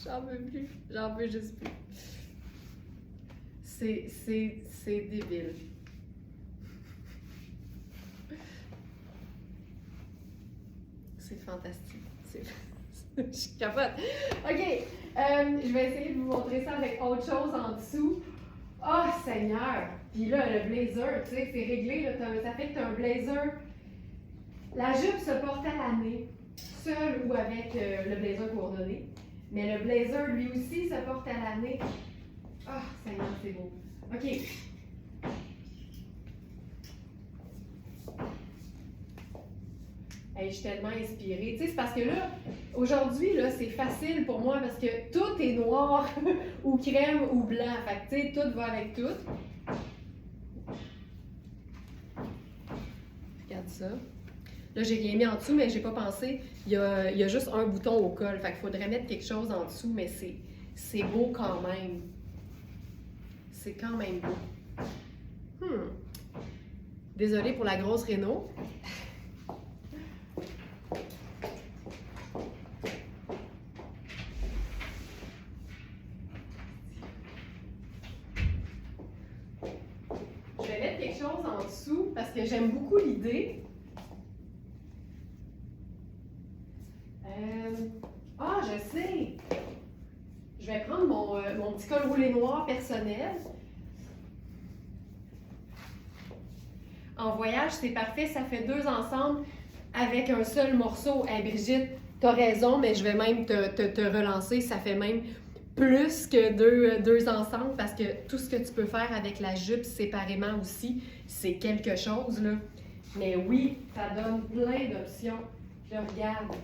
J'en veux plus. J'en veux juste plus. C'est débile. C'est fantastique. Je capote. OK. Je vais essayer de vous montrer ça avec autre chose en dessous. Oh, Seigneur! Puis là, le blazer, tu sais, c'est réglé. Là, ça fait que tu as un blazer. La jupe se porte à l'année, seul ou avec le blazer coordonné. Mais le blazer, lui aussi, se porte à l'année. Oh, Seigneur, c'est beau. OK. Hey, je suis tellement inspirée. Tu sais, c'est parce que là, aujourd'hui, là, c'est facile pour moi parce que tout est noir ou crème ou blanc. Fait que, tu sais, tout va avec tout. Regarde ça. Là, j'ai rien mis en dessous, mais j'ai pas pensé. Il y a juste un bouton au col. Fait qu'il faudrait mettre quelque chose en dessous, mais c'est beau quand même. C'est quand même beau. Désolée pour la grosse réno. Je vais mettre quelque chose en dessous parce que j'aime beaucoup l'idée. Je sais! Je vais prendre mon petit col roulé noir personnel. En voyage, c'est parfait, ça fait 2 ensemble avec un seul morceau. Hey, Brigitte, t'as raison, mais je vais même te relancer. Ça fait même plus que deux ensemble parce que tout ce que tu peux faire avec la jupe séparément aussi, c'est quelque chose, là. Mais oui, ça donne plein d'options. Je regarde.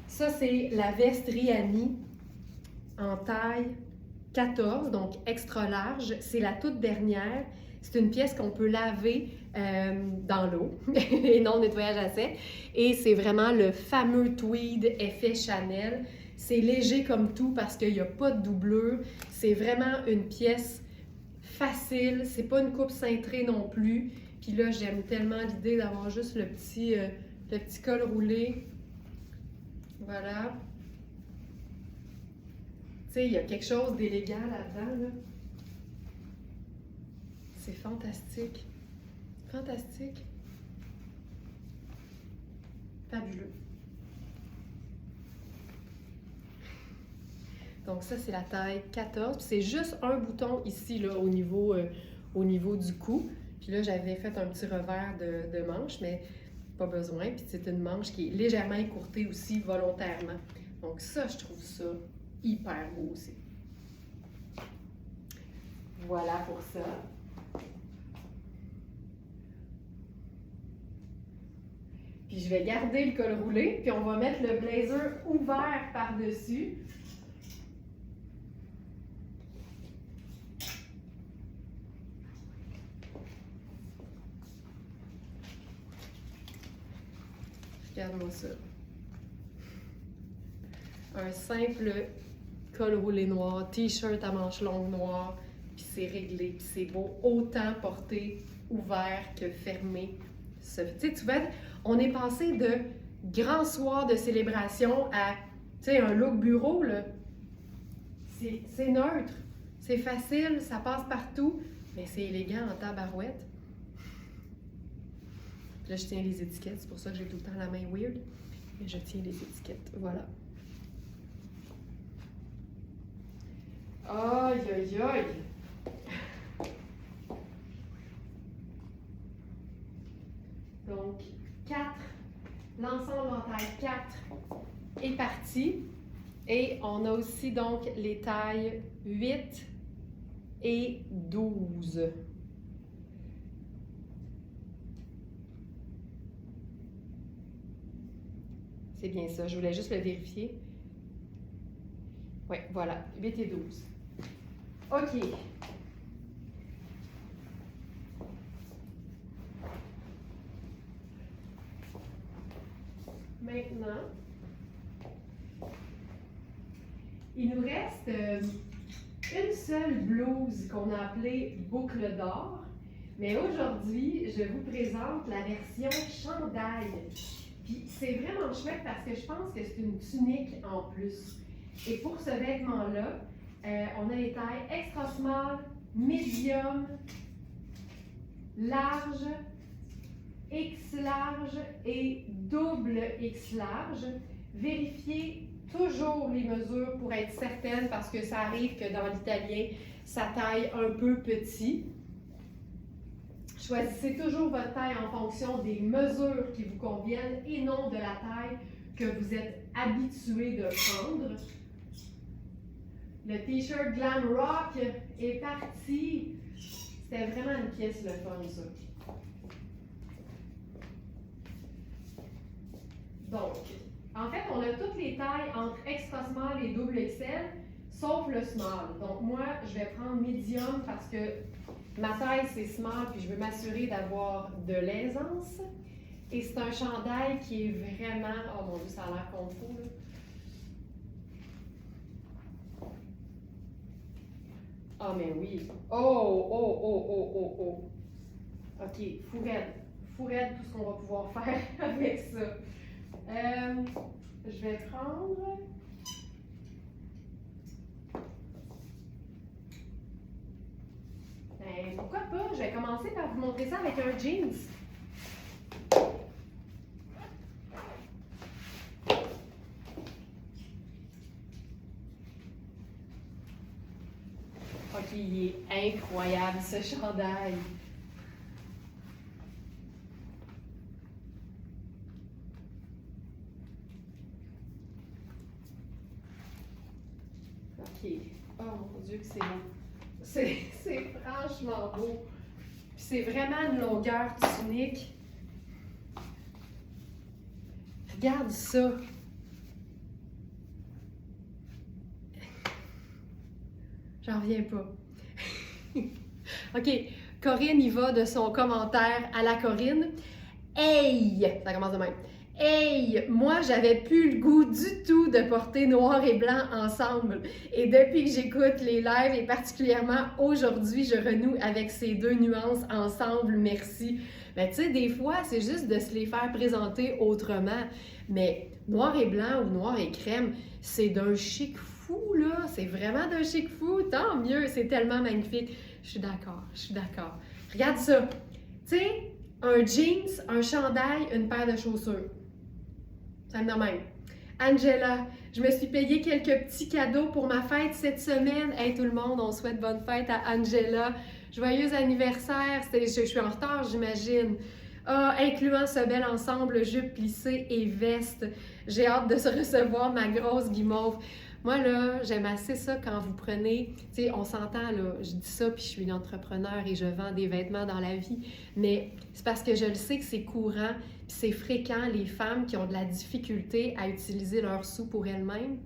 Ça, c'est la veste Riani en taille 14, donc extra large. C'est la toute dernière. C'est une pièce qu'on peut laver dans l'eau et non nettoyage à sec. Et c'est vraiment le fameux tweed effet Chanel. C'est léger comme tout parce qu'il n'y a pas de doublure. C'est vraiment une pièce facile. C'est pas une coupe cintrée non plus. Puis là, j'aime tellement l'idée d'avoir juste le petit col roulé. Voilà. Tu sais, il y a quelque chose d'élégant là-dedans, là. C'est fantastique. Fantastique. Fabuleux. Donc ça, c'est la taille 14. C'est juste un bouton ici, là, au niveau du cou. Puis là, j'avais fait un petit revers de manche, mais pas besoin. Puis c'est une manche qui est légèrement écourtée aussi, volontairement. Donc ça, je trouve ça hyper beau aussi. Voilà pour ça. Puis je vais garder le col roulé, puis on va mettre le blazer ouvert par-dessus. Regarde-moi ça. Un simple col roulé noir, t-shirt à manches longues noires, puis c'est réglé, puis c'est beau. Autant porté ouvert que fermé. Tu sais, tu vois, on est passé de grands soirs de célébration à, tu sais, un look bureau, là. C'est neutre, c'est facile, ça passe partout, mais c'est élégant en tabarouette. Là, je tiens les étiquettes, c'est pour ça que j'ai tout le temps la main weird. Mais je tiens les étiquettes, voilà. Aïe, aïe, aïe! Donc, 4, l'ensemble en taille 4 est parti. Et on a aussi donc les tailles 8 et 12. C'est bien ça, je voulais juste le vérifier. Oui, voilà, 8 et 12. OK. Maintenant, il nous reste une seule blouse qu'on a appelée boucle d'or. Mais aujourd'hui, je vous présente la version chandail. Puis c'est vraiment chouette parce que je pense que c'est une tunique en plus. Et pour ce vêtement-là, on a les tailles extra small, medium, large, X large et double X large. Vérifiez toujours les mesures pour être certaine parce que ça arrive que dans l'italien, ça taille un peu petit. Choisissez toujours votre taille en fonction des mesures qui vous conviennent et non de la taille que vous êtes habitué de prendre. Le t-shirt Glam Rock est parti. C'était vraiment une pièce le fun, ça. Donc, en fait, on a toutes les tailles entre extra small et double XL, sauf le small. Donc, moi, je vais prendre medium parce que ma taille, c'est small, puis je veux m'assurer d'avoir de l'aisance. Et c'est un chandail qui est vraiment... Oh mon Dieu, ça a l'air confus, là. Ah, mais oui. Oh. OK, fourette, tout ce qu'on va pouvoir faire avec ça. Je vais prendre... Ben, pourquoi pas? Je vais commencer par vous montrer ça avec un jeans. OK, il est incroyable, ce chandail. OK. Oh mon Dieu, que c'est beau. C'est franchement beau. Puis c'est vraiment une longueur tunique. Regarde ça. J'en reviens pas. OK. Corinne y va de son commentaire à la Corinne. Hey! Ça commence de même. Hey! Moi, j'avais plus le goût du tout de porter noir et blanc ensemble. Et depuis que j'écoute les lives, et particulièrement aujourd'hui, je renoue avec ces deux nuances ensemble. Merci. Ben, tu sais, des fois, c'est juste de se les faire présenter autrement. Mais noir et blanc ou noir et crème, c'est d'un chic fou, là. C'est vraiment d'un chic fou. Tant mieux, c'est tellement magnifique. Je suis d'accord. Regarde ça. Tu sais, un jeans, un chandail, une paire de chaussures. Ça me donne même. Angela, je me suis payé quelques petits cadeaux pour ma fête cette semaine. Hey tout le monde, on souhaite bonne fête à Angela. Joyeux anniversaire. Je suis en retard, j'imagine. Incluant ce bel ensemble jupe plissée et veste. J'ai hâte de se recevoir ma grosse guimauve. Moi, là, j'aime assez ça quand vous prenez, tu sais, on s'entend, là, je dis ça, puis je suis une entrepreneur et je vends des vêtements dans la vie, mais c'est parce que je le sais que c'est courant, puis c'est fréquent, les femmes qui ont de la difficulté à utiliser leurs sous pour elles-mêmes.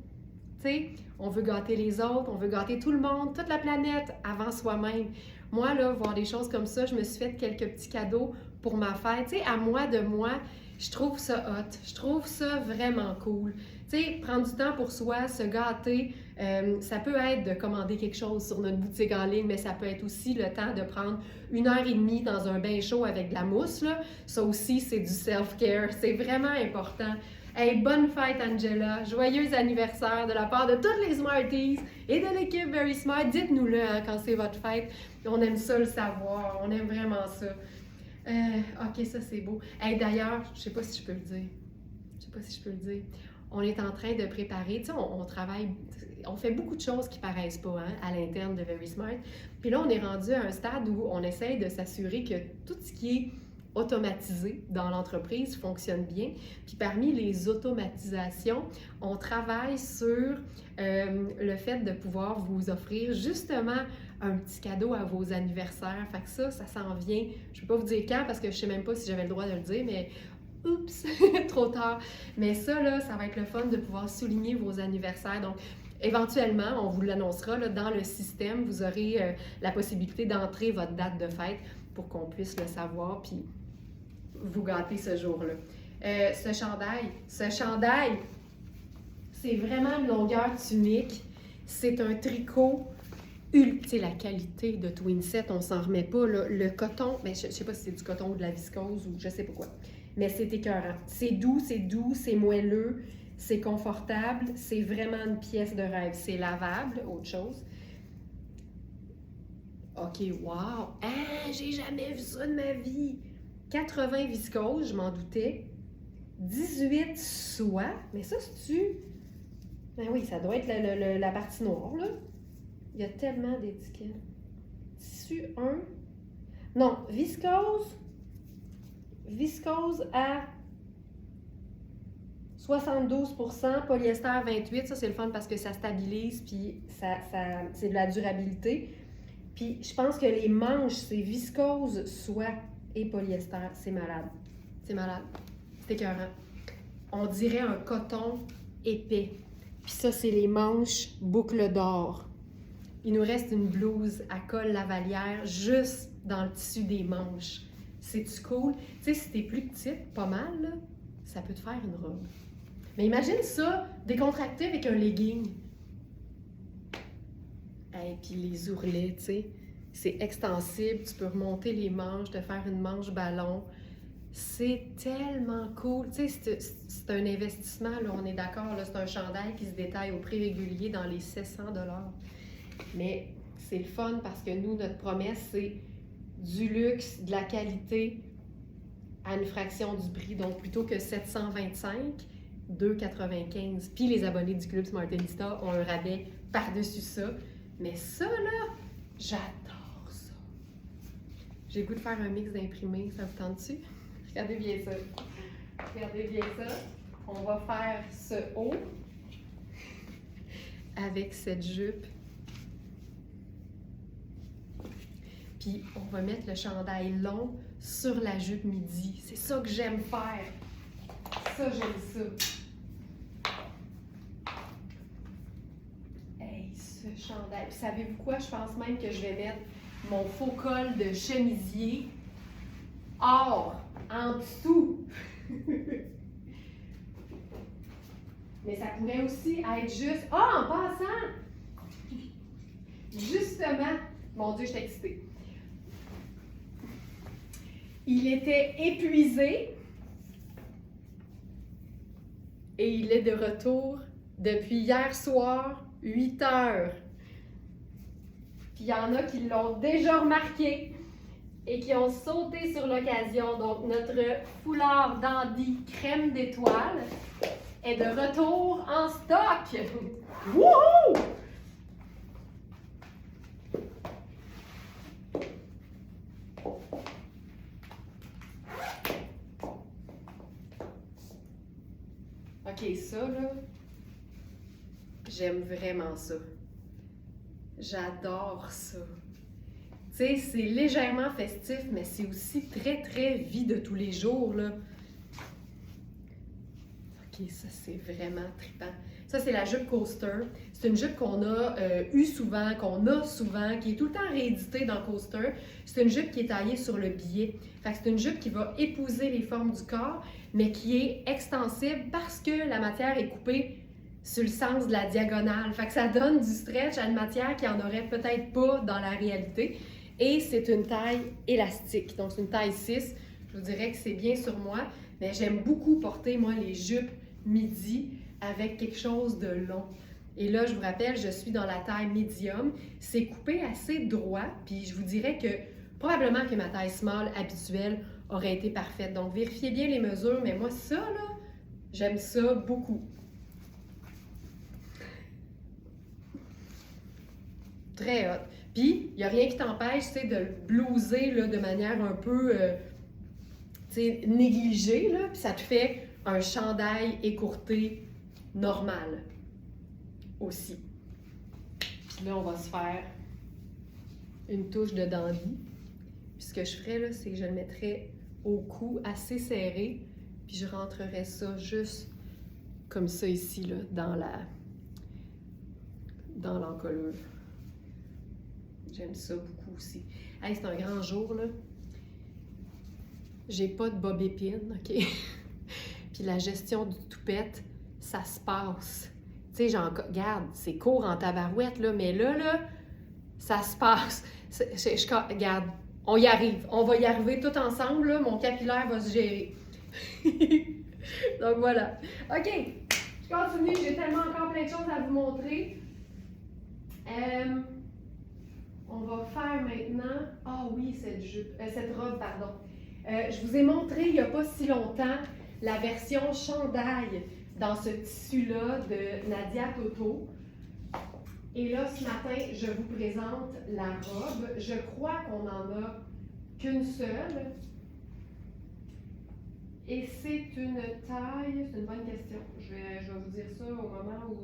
Tu sais, on veut gâter les autres, on veut gâter tout le monde, toute la planète, avant soi-même. Moi, là, voir des choses comme ça, je me suis fait quelques petits cadeaux pour ma fête. Tu sais, à moi de moi, Je trouve ça hot. Je trouve ça vraiment cool. Tu sais, prendre du temps pour soi, se gâter, ça peut être de commander quelque chose sur notre boutique en ligne, mais ça peut être aussi le temps de prendre 1 heure et demie dans un bain chaud avec de la mousse, là. Ça aussi, c'est du self-care. C'est vraiment important. Hey, bonne fête, Angela! Joyeux anniversaire de la part de toutes les Smarties et de l'équipe Very Smart. Dites-nous-le hein, quand c'est votre fête. On aime ça le savoir. On aime vraiment ça. Ok, ça c'est beau. Hey, d'ailleurs, je sais pas si je peux le dire. Je sais pas si je peux le dire. On est en train de préparer, tu sais, on travaille, on fait beaucoup de choses qui paraissent pas hein, à l'interne de Very Smart. Puis là, on est rendu à un stade où on essaye de s'assurer que tout ce qui est automatisé dans l'entreprise fonctionne bien. Puis parmi les automatisations, on travaille sur le fait de pouvoir vous offrir justement un petit cadeau à vos anniversaires. Fait que ça s'en vient. Je ne peux pas vous dire quand parce que je ne sais même pas si j'avais le droit de le dire, mais oups, trop tard. Mais ça, là, ça va être le fun de pouvoir souligner vos anniversaires. Donc, éventuellement, on vous l'annoncera, là, dans le système, vous aurez la possibilité d'entrer votre date de fête pour qu'on puisse le savoir puis vous gâter ce jour-là. Ce chandail, c'est vraiment une longueur tunique. C'est un tricot. Tu sais, la qualité de Twinset, on s'en remet pas. Là. Le coton, mais je sais pas si c'est du coton ou de la viscose ou je sais pas quoi. Mais c'est écœurant. C'est doux, c'est moelleux, c'est confortable. C'est vraiment une pièce de rêve. C'est lavable, autre chose. OK, wow! Ah, j'ai jamais vu ça de ma vie! 80 viscose, je m'en doutais. 18 soie. Mais ça, c'est-tu... Ben oui, ça doit être la partie noire, là. Il y a tellement d'étiquettes. Tissu 1. Non, viscose. Viscose à 72%, polyester 28%. Ça, c'est le fun parce que ça stabilise, puis c'est de la durabilité. Puis, je pense que les manches, c'est viscose, soie et polyester. C'est malade. C'est malade. C'est écœurant. On dirait un coton épais. Puis ça, c'est les manches boucles d'or. Il nous reste une blouse à col lavalière juste dans le tissu des manches. C'est-tu cool? Tu sais, si t'es plus petite, pas mal, là, ça peut te faire une robe. Mais imagine ça, décontracté avec un legging. Et puis les ourlets, tu sais, c'est extensible, tu peux remonter les manches, te faire une manche ballon. C'est tellement cool. Tu sais, c'est un investissement, là, on est d'accord, là, c'est un chandail qui se détaille au prix régulier dans les 700 $. Mais c'est le fun parce que nous, notre promesse, c'est du luxe, de la qualité à une fraction du prix. Donc, plutôt que 725, 2,95. Puis les abonnés du Club Smartista ont un rabais par-dessus ça. Mais ça, là, j'adore ça. J'ai le goût de faire un mix d'imprimés. Ça vous tente-tu? Regardez bien ça. Regardez bien ça. On va faire ce haut avec cette jupe. Puis on va mettre le chandail long sur la jupe midi. C'est ça que j'aime faire. Ça, j'aime ça. Hey, ce chandail. Puis savez-vous quoi? Je pense même que je vais mettre mon faux col de chemisier or en dessous. Mais ça pourrait aussi être juste... Ah, en passant! Justement, mon Dieu, je suis excitée. Il était épuisé et il est de retour depuis hier soir, 8 heures. Puis il y en a qui l'ont déjà remarqué et qui ont sauté sur l'occasion. Donc, notre foulard dandy crème d'étoile est de retour en stock. Wouhou! OK, ça, là, j'aime vraiment ça. J'adore ça. Tu sais, c'est légèrement festif, mais c'est aussi très, très vie de tous les jours, là. OK, ça, c'est vraiment trippant. Ça, c'est la jupe Coaster. C'est une jupe qu'on a eu souvent, qu'on a souvent, qui est tout le temps rééditée dans Coaster. C'est une jupe qui est taillée sur le biais. Fait que c'est une jupe qui va épouser les formes du corps, mais qui est extensible parce que la matière est coupée sur le sens de la diagonale. Fait que ça donne du stretch à une matière qui en aurait peut-être pas dans la réalité. Et c'est une taille élastique. Donc, c'est une taille 6. Je vous dirais que c'est bien sur moi, mais j'aime beaucoup porter, moi, les jupes midi avec quelque chose de long. Et là, je vous rappelle, je suis dans la taille médium. C'est coupé assez droit, puis je vous dirais que probablement que ma taille small habituelle aurait été parfaite. Donc, vérifiez bien les mesures, mais moi, ça, là, j'aime ça beaucoup. Très hot. Puis, il n'y a rien qui t'empêche, tu sais, de le blouser là, de manière un peu, tu sais, négligée, là, puis ça te fait un chandail écourté normal aussi. Puis là, on va se faire une touche de dandy. Puis ce que je ferais, là, c'est que je le mettrais au cou assez serré, puis je rentrerais ça juste comme ça ici, là, dans l'encolure. J'aime ça beaucoup aussi. Hey, c'est un grand jour, là. J'ai pas de bob épine, OK? Puis la gestion du toupette, ça se passe. Tu sais, regarde, c'est court en tabarouette, là, mais là, ça se passe. Regarde, on y arrive. On va y arriver tout ensemble, là. Mon capillaire va se gérer. Donc voilà. OK, je continue. J'ai tellement encore plein de choses à vous montrer. On va faire maintenant... Ah oui, cette robe, pardon. Je vous ai montré il n'y a pas si longtemps la version chandail dans ce tissu-là de Nadia Toto. Et là, ce matin, je vous présente la robe. Je crois qu'on n'en a qu'une seule. Et c'est une taille... C'est une bonne question. Je vais vous dire ça au moment où...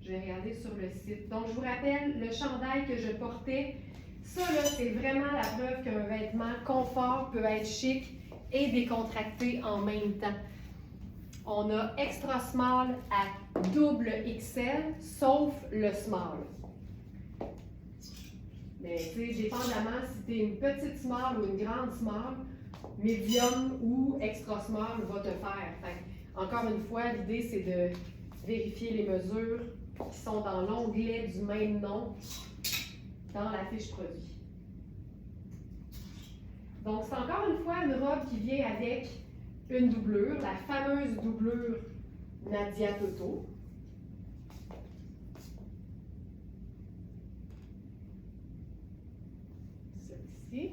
je vais regarder sur le site. Donc, je vous rappelle, le chandail que je portais, ça, là, c'est vraiment la preuve qu'un vêtement confort peut être chic et décontracté en même temps. On a extra small à double XL, sauf le small. Mais, tu sais, dépendamment si tu es une petite small ou une grande small, medium ou extra small va te faire. Fait, encore une fois, l'idée, c'est de vérifier les mesures qui sont dans l'onglet du même nom dans la fiche produit. Donc, c'est encore une fois une robe qui vient avec une doublure, la fameuse doublure Nadia Toto. Celle-ci.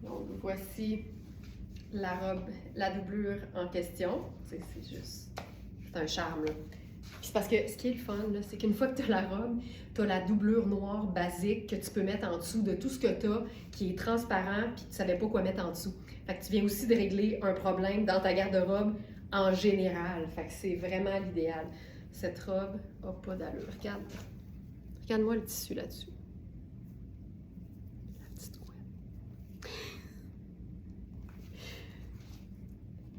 Donc, voici la robe, la doublure en question. C'est juste, c'est un charme, là. Puis c'est parce que ce qui est le fun, là, c'est qu'une fois que tu as la robe, tu as la doublure noire basique que tu peux mettre en dessous de tout ce que tu as qui est transparent puis tu ne savais pas quoi mettre en dessous. Fait que tu viens aussi de régler un problème dans ta garde-robe en général. Fait que c'est vraiment l'idéal. Cette robe n'a pas d'allure. Regarde. Regarde-moi le tissu là-dessus. La petite ouette.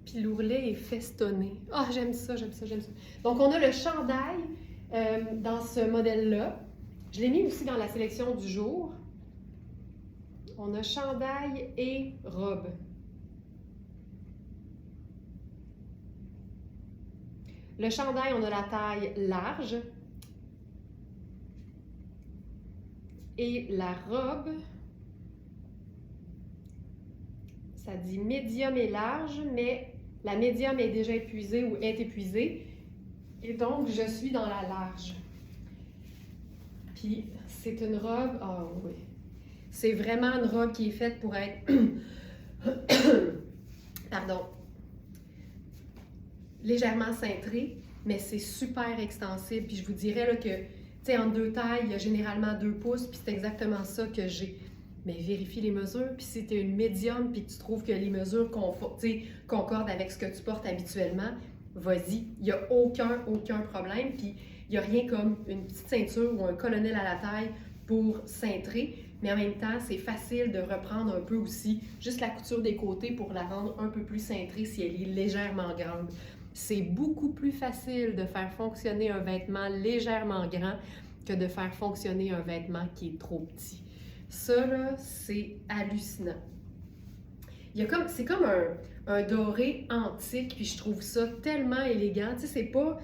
Puis l'ourlet est festonné. Ah, j'aime ça, j'aime ça, j'aime ça. Donc, on a le chandail dans ce modèle-là. Je l'ai mis aussi dans la sélection du jour. On a chandail et robe. Le chandail, on a la taille large. Et la robe, ça dit médium et large, mais la médium est déjà épuisée ou est épuisée. Et donc, je suis dans la large. Puis, c'est une robe... Ah oui. C'est vraiment une robe qui est faite pour être... Pardon. Légèrement cintrée, mais c'est super extensible. Puis je vous dirais là, que, tu sais, en deux tailles, il y a généralement 2 pouces, puis c'est exactement ça que j'ai. Mais vérifie les mesures, puis si tu es une médium, puis que tu trouves que les mesures concordent avec ce que tu portes habituellement, vas-y, il n'y a aucun problème. Puis il n'y a rien comme une petite ceinture ou un colonel à la taille pour cintrer. mais en même temps, c'est facile de reprendre un peu aussi juste la couture des côtés pour la rendre un peu plus cintrée si elle est légèrement grande. C'est beaucoup plus facile de faire fonctionner un vêtement légèrement grand que de faire fonctionner un vêtement qui est trop petit. Ça, là, c'est hallucinant. C'est comme un doré antique, puis je trouve ça tellement élégant. Tu sais, c'est pas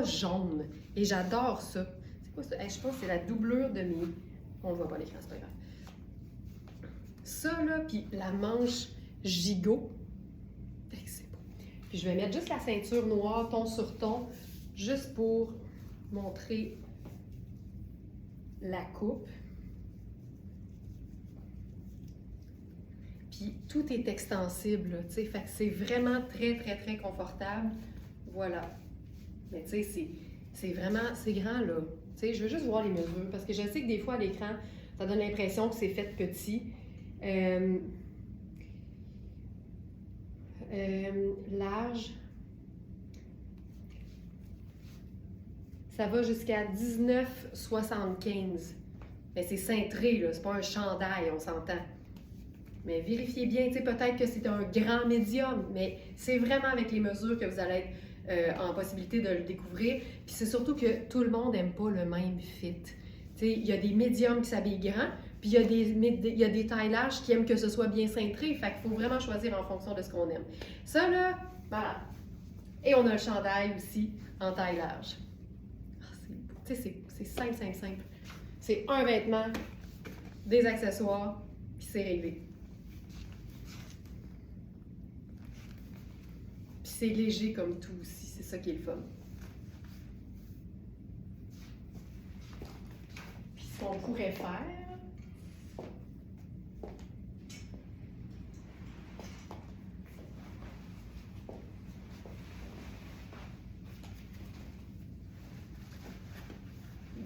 jaune. Et j'adore ça. C'est quoi ça? Je pense que c'est la doublure de mes... On ne voit pas l'écran, c'est pas grave. Ça, là, puis la manche gigot. C'est beau. Puis je vais mettre juste la ceinture noire, ton sur ton, juste pour montrer la coupe. Puis tout est extensible, tu sais, fait que c'est vraiment très, très, très confortable. Voilà. Mais tu sais, c'est vraiment, c'est grand, là. Tu sais, je veux juste voir les mesures, parce que je sais que des fois, à l'écran, ça donne l'impression que c'est fait petit. Large. Ça va jusqu'à 19,75. Mais c'est cintré, là, c'est pas un chandail, on s'entend. Mais vérifiez bien, tu sais, peut-être que c'est un grand médium, mais c'est vraiment avec les mesures que vous allez être en possibilité de le découvrir. Puis c'est surtout que tout le monde n'aime pas le même fit. Tu sais, il y a des médiums qui s'habillent grands, puis il y a des tailles larges qui aiment que ce soit bien cintré. Fait qu'il faut vraiment choisir en fonction de ce qu'on aime. Ça, là, voilà. Et on a le chandail aussi en taille large. Tu sais, c'est simple, simple, simple. C'est un vêtement, des accessoires, puis c'est réglé. Puis c'est léger comme tout aussi, c'est ça qui est le fun. Puis ce qu'on pourrait faire,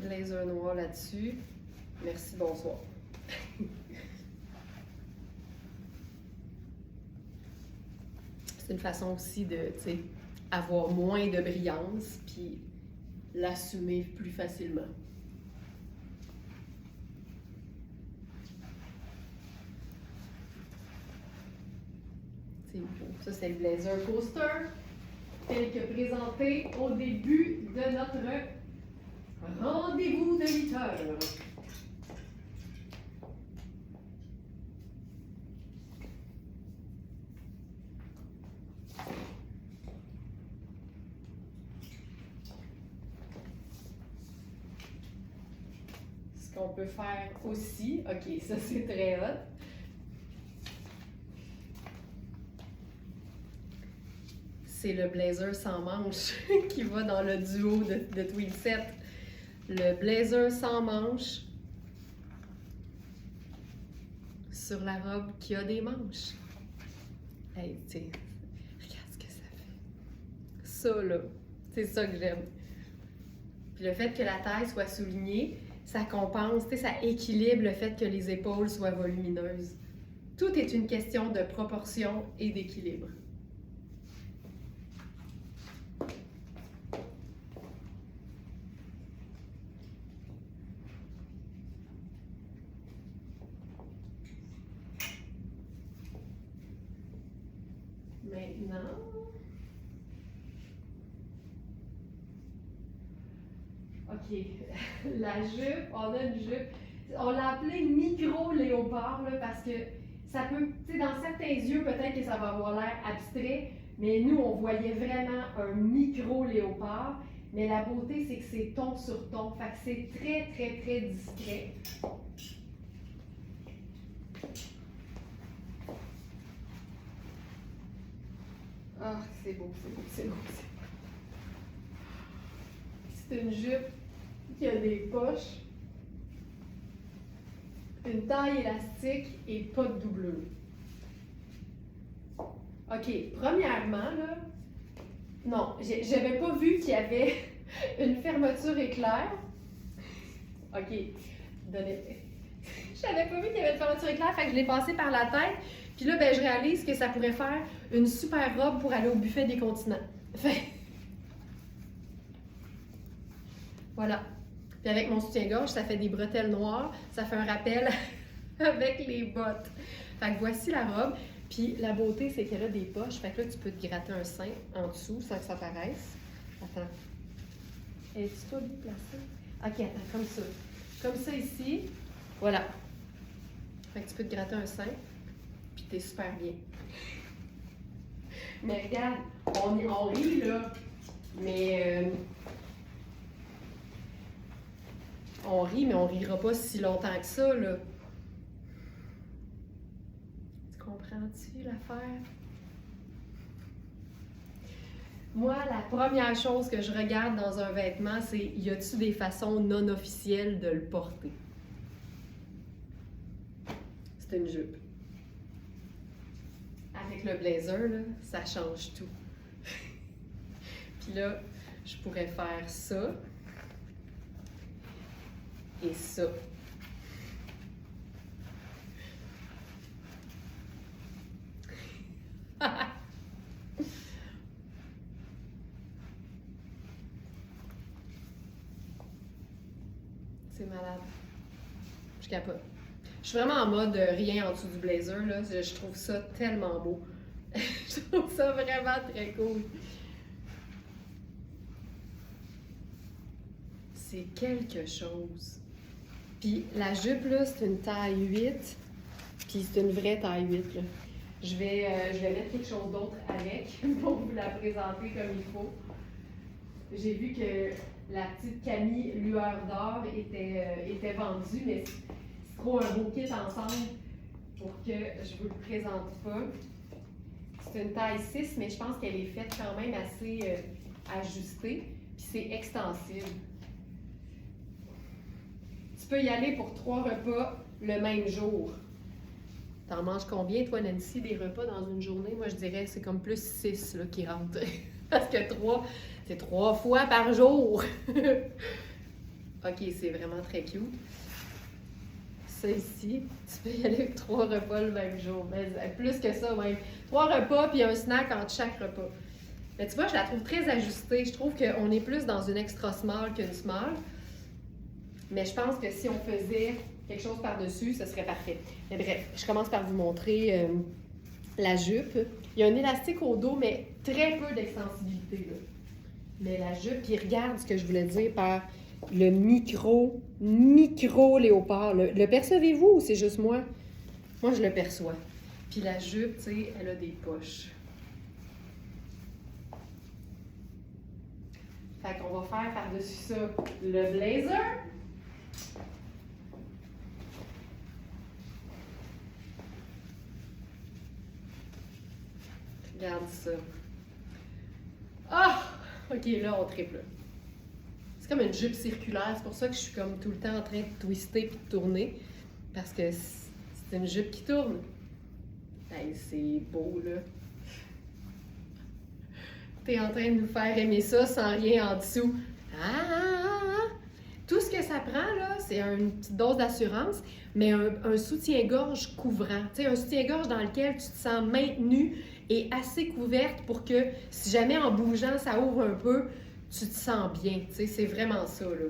blazer noir là-dessus. Merci, bonsoir. C'est une façon aussi de, tu sais, avoir moins de brillance, puis l'assumer plus facilement. C'est beau. Ça, c'est le blazer coaster, tel que présenté au début de notre rendez-vous de 8 heures. Ce qu'on peut faire aussi, ok, ça c'est très hot. C'est le blazer sans manches qui va dans le duo de Tweed Set. Le blazer sans manches sur la robe qui a des manches. Hey, tu sais, regarde ce que ça fait. Ça, là, c'est ça que j'aime. Puis le fait que la taille soit soulignée, ça compense, tu sais, ça équilibre le fait que les épaules soient volumineuses. Tout est une question de proportion et d'équilibre. Maintenant, ok, la jupe, on a une jupe, on l'a appelée micro-léopard là, parce que ça peut, tu sais, dans certains yeux, peut-être que ça va avoir l'air abstrait, mais nous, on voyait vraiment un micro-léopard, mais la beauté, c'est que c'est ton sur ton, fait que c'est très, très, très discret. Ah, c'est beau, c'est beau, c'est beau, c'est beau. C'est une jupe qui a des poches, une taille élastique et pas de doublure. OK, premièrement, là, non, j'avais pas vu qu'il y avait une fermeture éclair. OK, donnez. J'avais pas vu qu'il y avait une fermeture éclair, fait que je l'ai passé par la tête. Puis là, ben, je réalise que ça pourrait faire une super robe pour aller au buffet des continents. Fait... Voilà. Puis avec mon soutien-gorge, ça fait des bretelles noires. Ça fait un rappel avec les bottes. Fait que voici la robe. Puis la beauté, c'est qu'elle a des poches. Fait que là, tu peux te gratter un sein en dessous sans que ça paraisse. Attends. Es-tu pas bien placée? Ok, attends, comme ça. Comme ça ici. Voilà. Fait que tu peux te gratter un sein. Puis t'es super bien. Mais regarde, on rit là. Mais on rit, mais on rira pas si longtemps que ça, là. Tu comprends-tu l'affaire? Moi, la première chose que je regarde dans un vêtement, c'est y a-t-il des façons non officielles de le porter? C'est une jupe. Avec le blazer, là, ça change tout. Puis là, je pourrais faire ça et ça. C'est malade. Je capote. Je suis vraiment en mode rien en dessous du blazer, là. Je trouve ça tellement beau. Je trouve ça vraiment très cool. C'est quelque chose. Puis la jupe, là, c'est une taille 8. Puis c'est une vraie taille 8, là. Je vais mettre quelque chose d'autre avec pour vous la présenter comme il faut. J'ai vu que la petite Camille Lueur d'Or était vendue, mais c'est trop un beau kit ensemble pour que je vous le présente pas. C'est une taille 6, mais je pense qu'elle est faite quand même assez ajustée. Puis c'est extensible. Tu peux y aller pour 3 repas le même jour. T'en manges combien, toi, Nancy, des repas dans une journée? Moi, je dirais que c'est comme plus 6 là, qui rentrent. Parce que 3, c'est 3 fois par jour. OK, c'est vraiment très cute. Ça ici, tu peux y aller avec 3 repas le même jour. Mais plus que ça, même. 3 repas puis un snack entre chaque repas. Mais tu vois, je la trouve très ajustée. Je trouve qu'on est plus dans une extra small qu'une small. Mais je pense que si on faisait quelque chose par-dessus, ce serait parfait. Mais bref, je commence par vous montrer la jupe. Il y a un élastique au dos, mais très peu d'extensibilité, là. Mais la jupe, puis regarde ce que je voulais dire par le micro léopard. Le percevez-vous ou c'est juste moi? Moi, je le perçois. Puis la jupe, tu sais, elle a des poches. Fait qu'on va faire par-dessus ça le blazer. Regarde ça. Ah! OK, là, on triple. C'est comme une jupe circulaire. C'est pour ça que je suis comme tout le temps en train de twister et de tourner. Parce que c'est une jupe qui tourne. Hey, c'est beau, là. T'es en train de nous faire aimer ça sans rien en dessous. Tout ce que ça prend, là, c'est une petite dose d'assurance, mais un soutien-gorge couvrant. Tu sais, un soutien-gorge dans lequel tu te sens maintenue et assez couverte pour que, si jamais en bougeant, ça ouvre un peu, tu te sens bien. Tu sais, c'est vraiment ça, là.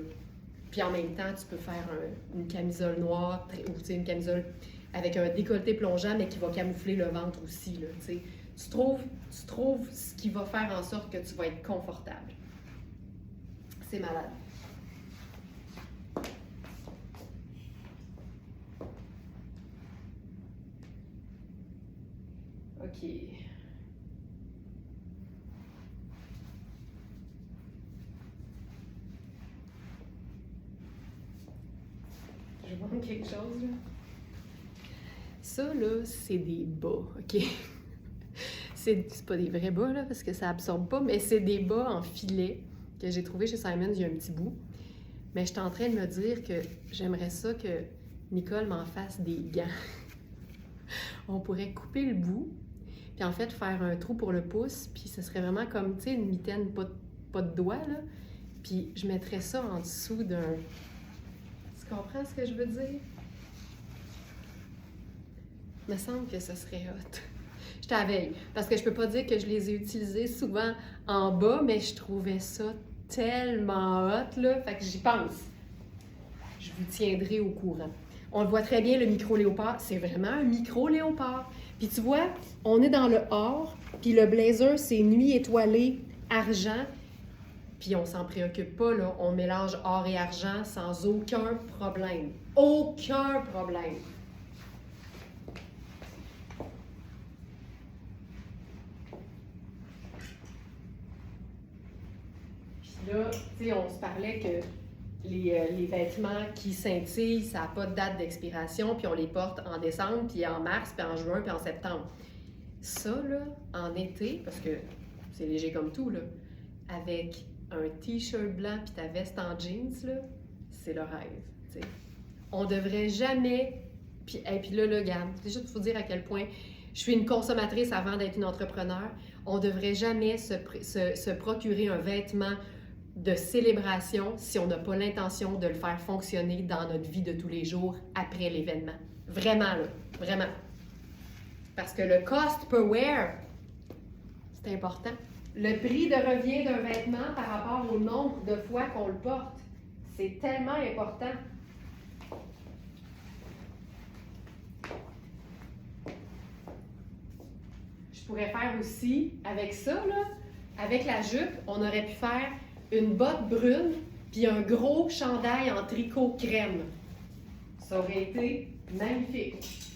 Puis en même temps, tu peux faire une camisole noire, ou tu sais, une camisole avec un décolleté plongeant, mais qui va camoufler le ventre aussi, là, tu sais. Tu trouves ce qui va faire en sorte que tu vas être confortable. C'est malade. OK. Je vois quelque chose, là. Ça, là, c'est des bas, OK? C'est pas des vrais bas, là, parce que ça absorbe pas, mais c'est des bas en filet que j'ai trouvé chez Simons il y a un petit bout. Mais je suis en train de me dire que j'aimerais ça que Nicole m'en fasse des gants. On pourrait couper le bout, puis en fait faire un trou pour le pouce, puis ce serait vraiment comme, tu sais, une mitaine, pas de doigt, là. Puis je mettrais ça en dessous d'un... Tu comprends ce que je veux dire? Il me semble que ce serait hot. Je t'avais, parce que je peux pas dire que je les ai utilisés souvent en bas, mais je trouvais ça tellement hot, là. Fait que j'y pense. Je vous tiendrai au courant. On le voit très bien, le micro-léopard, c'est vraiment un micro-léopard. Puis tu vois, on est dans le or, puis le blazer, c'est nuit étoilée, argent, puis on s'en préoccupe pas, là. On mélange or et argent sans aucun problème. Aucun problème. Puis là, tu sais, on se parlait que les vêtements qui scintillent, ça n'a pas de date d'expiration, puis on les porte en décembre, puis en mars, puis en juin, puis en septembre. Ça, là, en été, parce que c'est léger comme tout, là, avec un t-shirt blanc puis ta veste en jeans, là, c'est le rêve, t'sais. On devrait jamais... Puis là, regarde, c'est juste pour vous dire à quel point je suis une consommatrice avant d'être une entrepreneur. On devrait jamais se procurer un vêtement de célébration si on n'a pas l'intention de le faire fonctionner dans notre vie de tous les jours après l'événement. Vraiment, là. Vraiment. Parce que le cost per wear, c'est important. Le prix de revient d'un vêtement par rapport au nombre de fois qu'on le porte, c'est tellement important. Je pourrais faire aussi, avec ça, là, avec la jupe, on aurait pu faire une botte brune puis un gros chandail en tricot crème. Ça aurait été magnifique.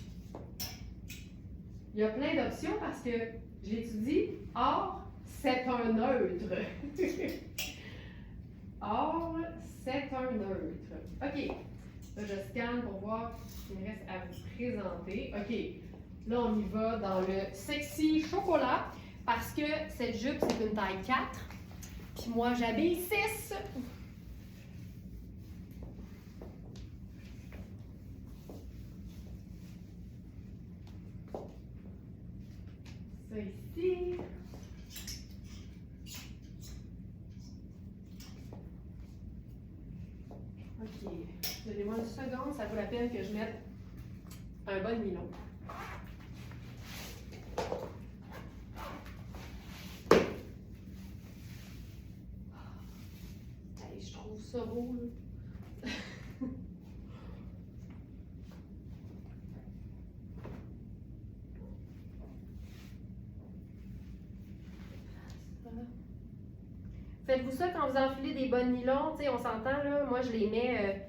Il y a plein d'options parce que j'étudie or, c'est un neutre. Or, c'est un neutre. OK. Là, je scanne pour voir ce qu'il me reste à vous présenter. OK. Là, on y va dans le sexy chocolat parce que cette jupe, c'est une taille 4. Puis moi, j'habille 6. Ça ici. OK. Donnez-moi une seconde, ça vaut la peine que je mette un bon nylon. Allez, je trouve ça beau, là. Faites-vous ça quand vous enfilez des bonnes nylons, on s'entend, là, moi je les mets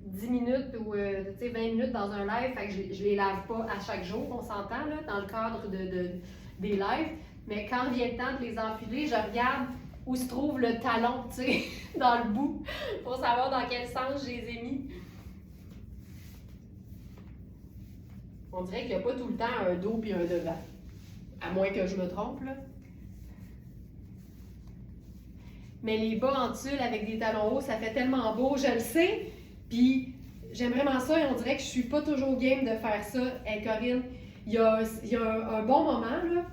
10 minutes ou 20 minutes dans un live, fait que je les lave pas à chaque jour, on s'entend, là, dans le cadre des lives, mais quand vient le temps de les enfiler, je regarde où se trouve le talon, dans le bout, pour savoir dans quel sens je les ai mis. On dirait qu'il n'y a pas tout le temps un dos puis un devant, à moins que je me trompe, là. Mais les bas en tulle avec des talons hauts, ça fait tellement beau, je le sais. Puis j'aime vraiment ça et on dirait que je suis pas toujours game de faire ça. Hey, Corinne, il y a un bon moment, là,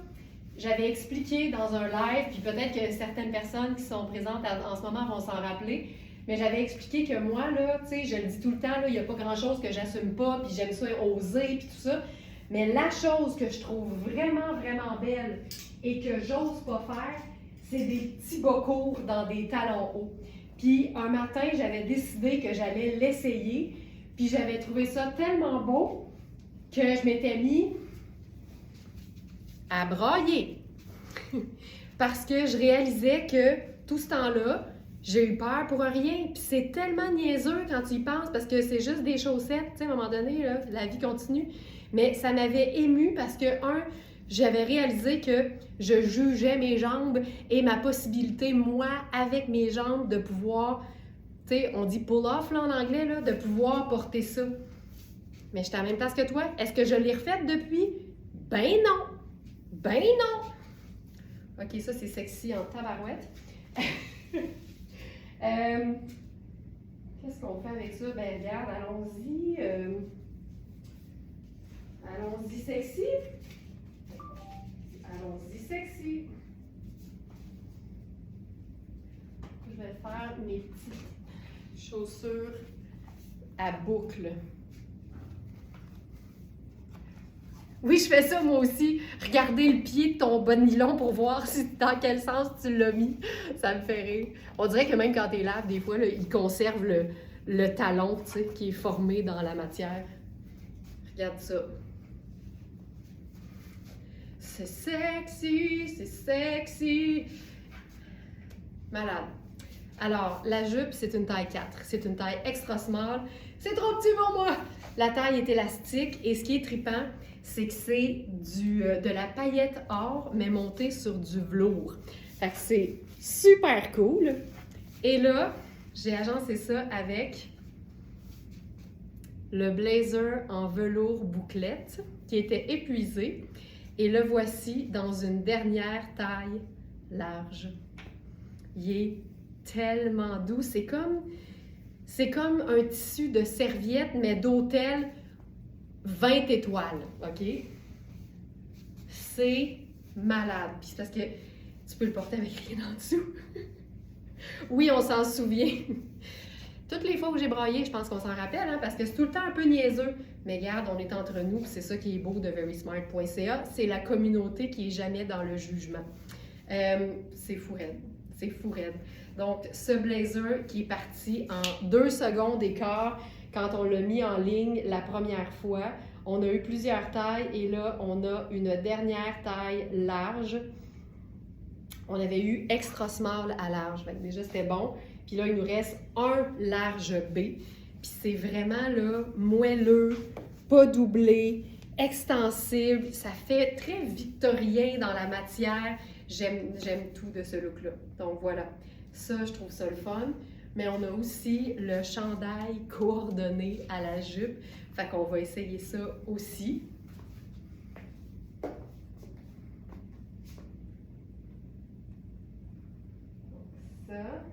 j'avais expliqué dans un live, puis peut-être que certaines personnes qui sont présentes en ce moment vont s'en rappeler, mais j'avais expliqué que moi, là, tu sais, je le dis tout le temps, là, il n'y a pas grand-chose que j'assume pas, puis j'aime ça oser, puis tout ça. Mais la chose que je trouve vraiment, vraiment belle et que j'ose pas faire, c'est des petits bas courts dans des talons hauts. Puis un matin, j'avais décidé que j'allais l'essayer, puis j'avais trouvé ça tellement beau que je m'étais mis à brailler. Parce que je réalisais que tout ce temps-là, j'ai eu peur pour rien. Puis c'est tellement niaiseux quand tu y penses, parce que c'est juste des chaussettes, tu sais, à un moment donné, là, la vie continue. Mais ça m'avait émue parce que, j'avais réalisé que je jugeais mes jambes et ma possibilité, moi, avec mes jambes, de pouvoir, tu sais, on dit pull-off là, en anglais, là, de pouvoir porter ça. Mais j'étais à la même place que toi. Est-ce que je l'ai refaite depuis? Ben non! Ben non! OK, ça, c'est sexy en tabarouette. Qu'est-ce qu'on fait avec ça? Ben, regarde, allons-y. Allons-y sexy. Allons-y sexy. Je vais faire mes petites chaussures à boucle. Oui, je fais ça moi aussi. Regardez le pied de ton bon nylon pour voir dans quel sens tu l'as mis. Ça me fait rire. On dirait que même quand tu laves, des fois, là, il conserve le talon, tu sais, qui est formé dans la matière. Regarde ça. C'est sexy, c'est sexy. Malade. Alors, la jupe, c'est une taille 4. C'est une taille extra small. C'est trop petit pour moi! La taille est élastique et ce qui est trippant, c'est que c'est de la paillette or, mais montée sur du velours. Fait que c'est super cool. Et là, j'ai agencé ça avec le blazer en velours bouclette qui était épuisé. Et le voici dans une dernière taille large. Il est tellement doux. C'est comme un tissu de serviette, mais d'hôtel 20 étoiles, OK? C'est malade. Puis c'est parce que tu peux le porter avec rien en dessous. Oui, on s'en souvient. Toutes les fois où j'ai braillé, je pense qu'on s'en rappelle, hein, parce que c'est tout le temps un peu niaiseux. Mais regarde, on est entre nous, c'est ça qui est beau de verysmart.ca, c'est la communauté qui est jamais dans le jugement. C'est fou raide. C'est fou raide. Donc, ce blazer qui est parti en 2 secondes et quart, quand on l'a mis en ligne la première fois, on a eu plusieurs tailles et là, on a une dernière taille large. On avait eu extra small à large, donc déjà c'était bon. Puis là, il nous reste un large B. Puis c'est vraiment là, moelleux, pas doublé, extensible. Ça fait très victorien dans la matière. J'aime tout de ce look-là. Donc voilà, ça, je trouve ça le fun. Mais on a aussi le chandail coordonné à la jupe. Fait qu'on va essayer ça aussi. Donc ça.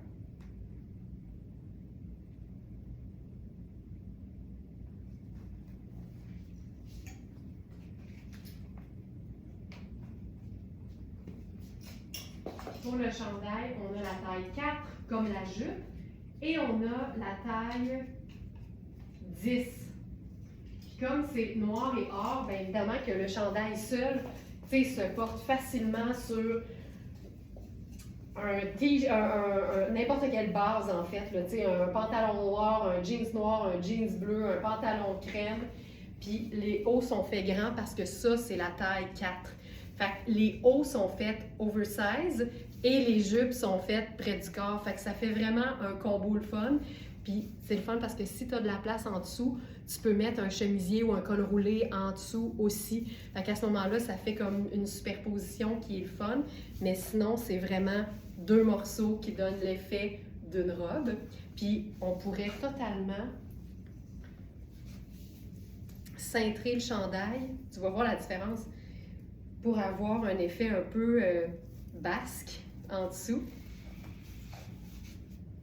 Pour le chandail, on a la taille 4 comme la jupe et on a la taille 10. Puis comme c'est noir et or, bien évidemment que le chandail seul, se porte facilement sur n'importe quelle base en fait. Là, un pantalon noir, un jeans bleu, un pantalon crème. Puis les hauts sont faits grands parce que ça, c'est la taille 4. Fait que les hauts sont faits oversize et les jupes sont faites près du corps. Fait que ça fait vraiment un combo le fun. Puis c'est le fun parce que si tu as de la place en dessous, tu peux mettre un chemisier ou un col roulé en dessous aussi. Fait qu'à ce moment-là, ça fait comme une superposition qui est le fun. Mais sinon, c'est vraiment 2 morceaux qui donnent l'effet d'une robe. Puis on pourrait totalement cintrer le chandail. Tu vas voir la différence. Pour avoir un effet un peu basque en dessous.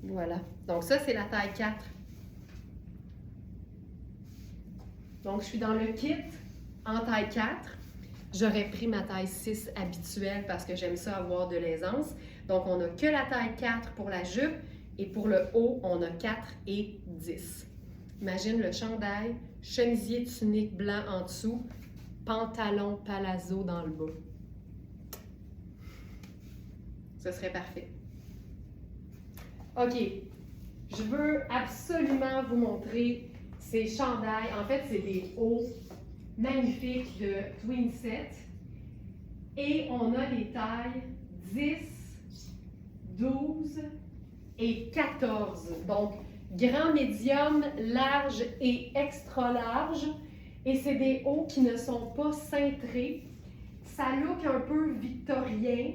Voilà. Donc ça, c'est la taille 4. Donc, je suis dans le kit en taille 4. J'aurais pris ma taille 6 habituelle parce que j'aime ça avoir de l'aisance. Donc, on n'a que la taille 4 pour la jupe et pour le haut, on a 4 et 10. Imagine le chandail, chemisier tunique blanc en dessous, pantalon palazzo dans le bas. Ce serait parfait. OK. Je veux absolument vous montrer ces chandails. En fait, c'est des hauts magnifiques de Twin Set. Et on a les tailles 10, 12 et 14. Donc, grand, médium, large et extra large. Et c'est des hauts qui ne sont pas cintrés. Ça look un peu victorien.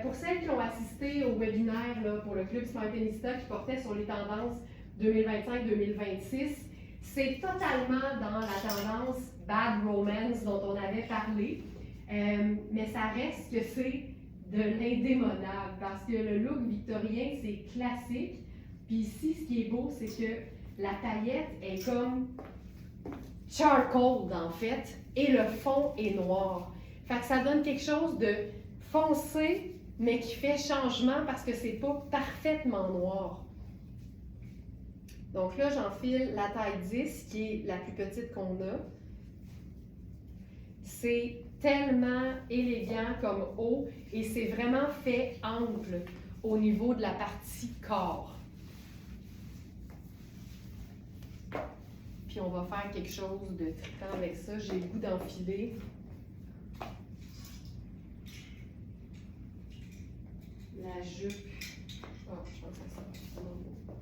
Pour celles qui ont assisté au webinaire là, pour le Club Smartenista qui portait sur les tendances 2025-2026, c'est totalement dans la tendance Bad Romance dont on avait parlé. Mais ça reste que c'est de l'indémodable parce que le look victorien, c'est classique. Puis ici, ce qui est beau, c'est que la paillette est comme charcoal en fait, et le fond est noir. Fait que ça donne quelque chose de foncé, mais qui fait changement parce que c'est pas parfaitement noir. Donc là, j'enfile la taille 10, qui est la plus petite qu'on a. C'est tellement élégant comme haut et c'est vraiment fait ample au niveau de la partie corps. Puis on va faire quelque chose de trippant avec ça. J'ai le goût d'enfiler la jupe. Oh, je pense que ça sent beau.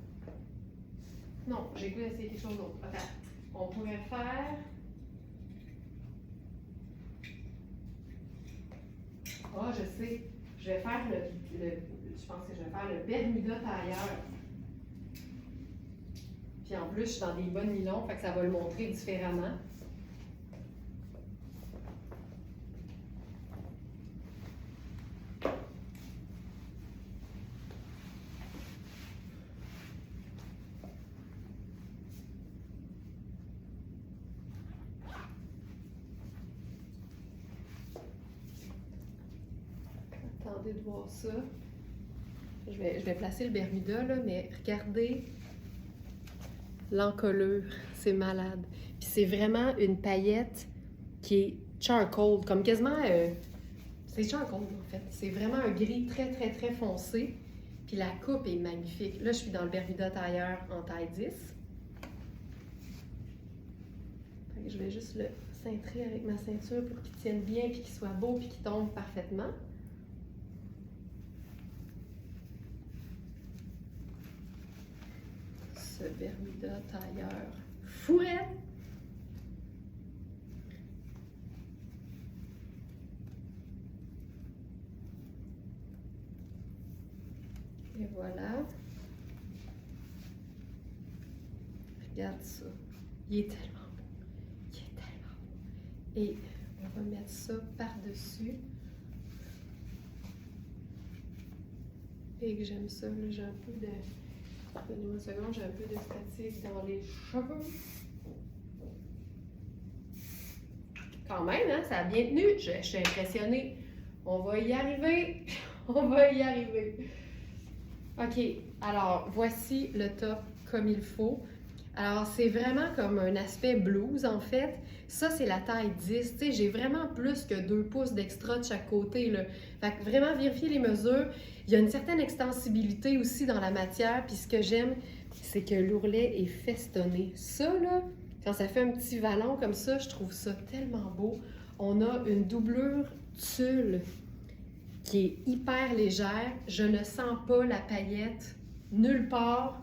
Non, j'ai le goût d'essayer quelque chose d'autre. Attends, on pourrait faire... Ah, je sais. Je vais faire je pense que je vais faire le Bermuda tailleur. Puis en plus, je suis dans des bonnes nylons, fait que ça va le montrer différemment. Attendez de voir ça. Je vais placer le Bermuda, là, mais regardez l'encolure, c'est malade. Puis c'est vraiment une paillette qui est charcoal, comme quasiment... c'est charcoal, en fait. C'est vraiment un gris très, très, très foncé. Puis la coupe est magnifique. Là, je suis dans le Bermuda tailleur en taille 10. Fait que je vais juste le cintrer avec ma ceinture pour qu'il tienne bien, puis qu'il soit beau, puis qu'il tombe parfaitement. Ce Bermuda tailleur fourette. Et voilà. Regarde ça. Il est tellement beau. Il est tellement beau. Et on va mettre ça par-dessus. Et que j'aime ça, là, j'ai un peu de... Donnez-moi une seconde, j'ai un peu de statique dans les cheveux. Quand même, hein, ça a bien tenu. Je suis impressionnée. On va y arriver. On va y arriver. OK, alors voici le top comme il faut. Alors, c'est vraiment comme un aspect blues, en fait. Ça, c'est la taille 10. Tu sais, j'ai vraiment plus que 2 pouces d'extra de chaque côté, là. Fait que vraiment, vérifier les mesures. Il y a une certaine extensibilité aussi dans la matière. Puis ce que j'aime, c'est que l'ourlet est festonné. Ça, là, quand ça fait un petit vallon comme ça, je trouve ça tellement beau. On a une doublure tulle qui est hyper légère. Je ne sens pas la paillette nulle part.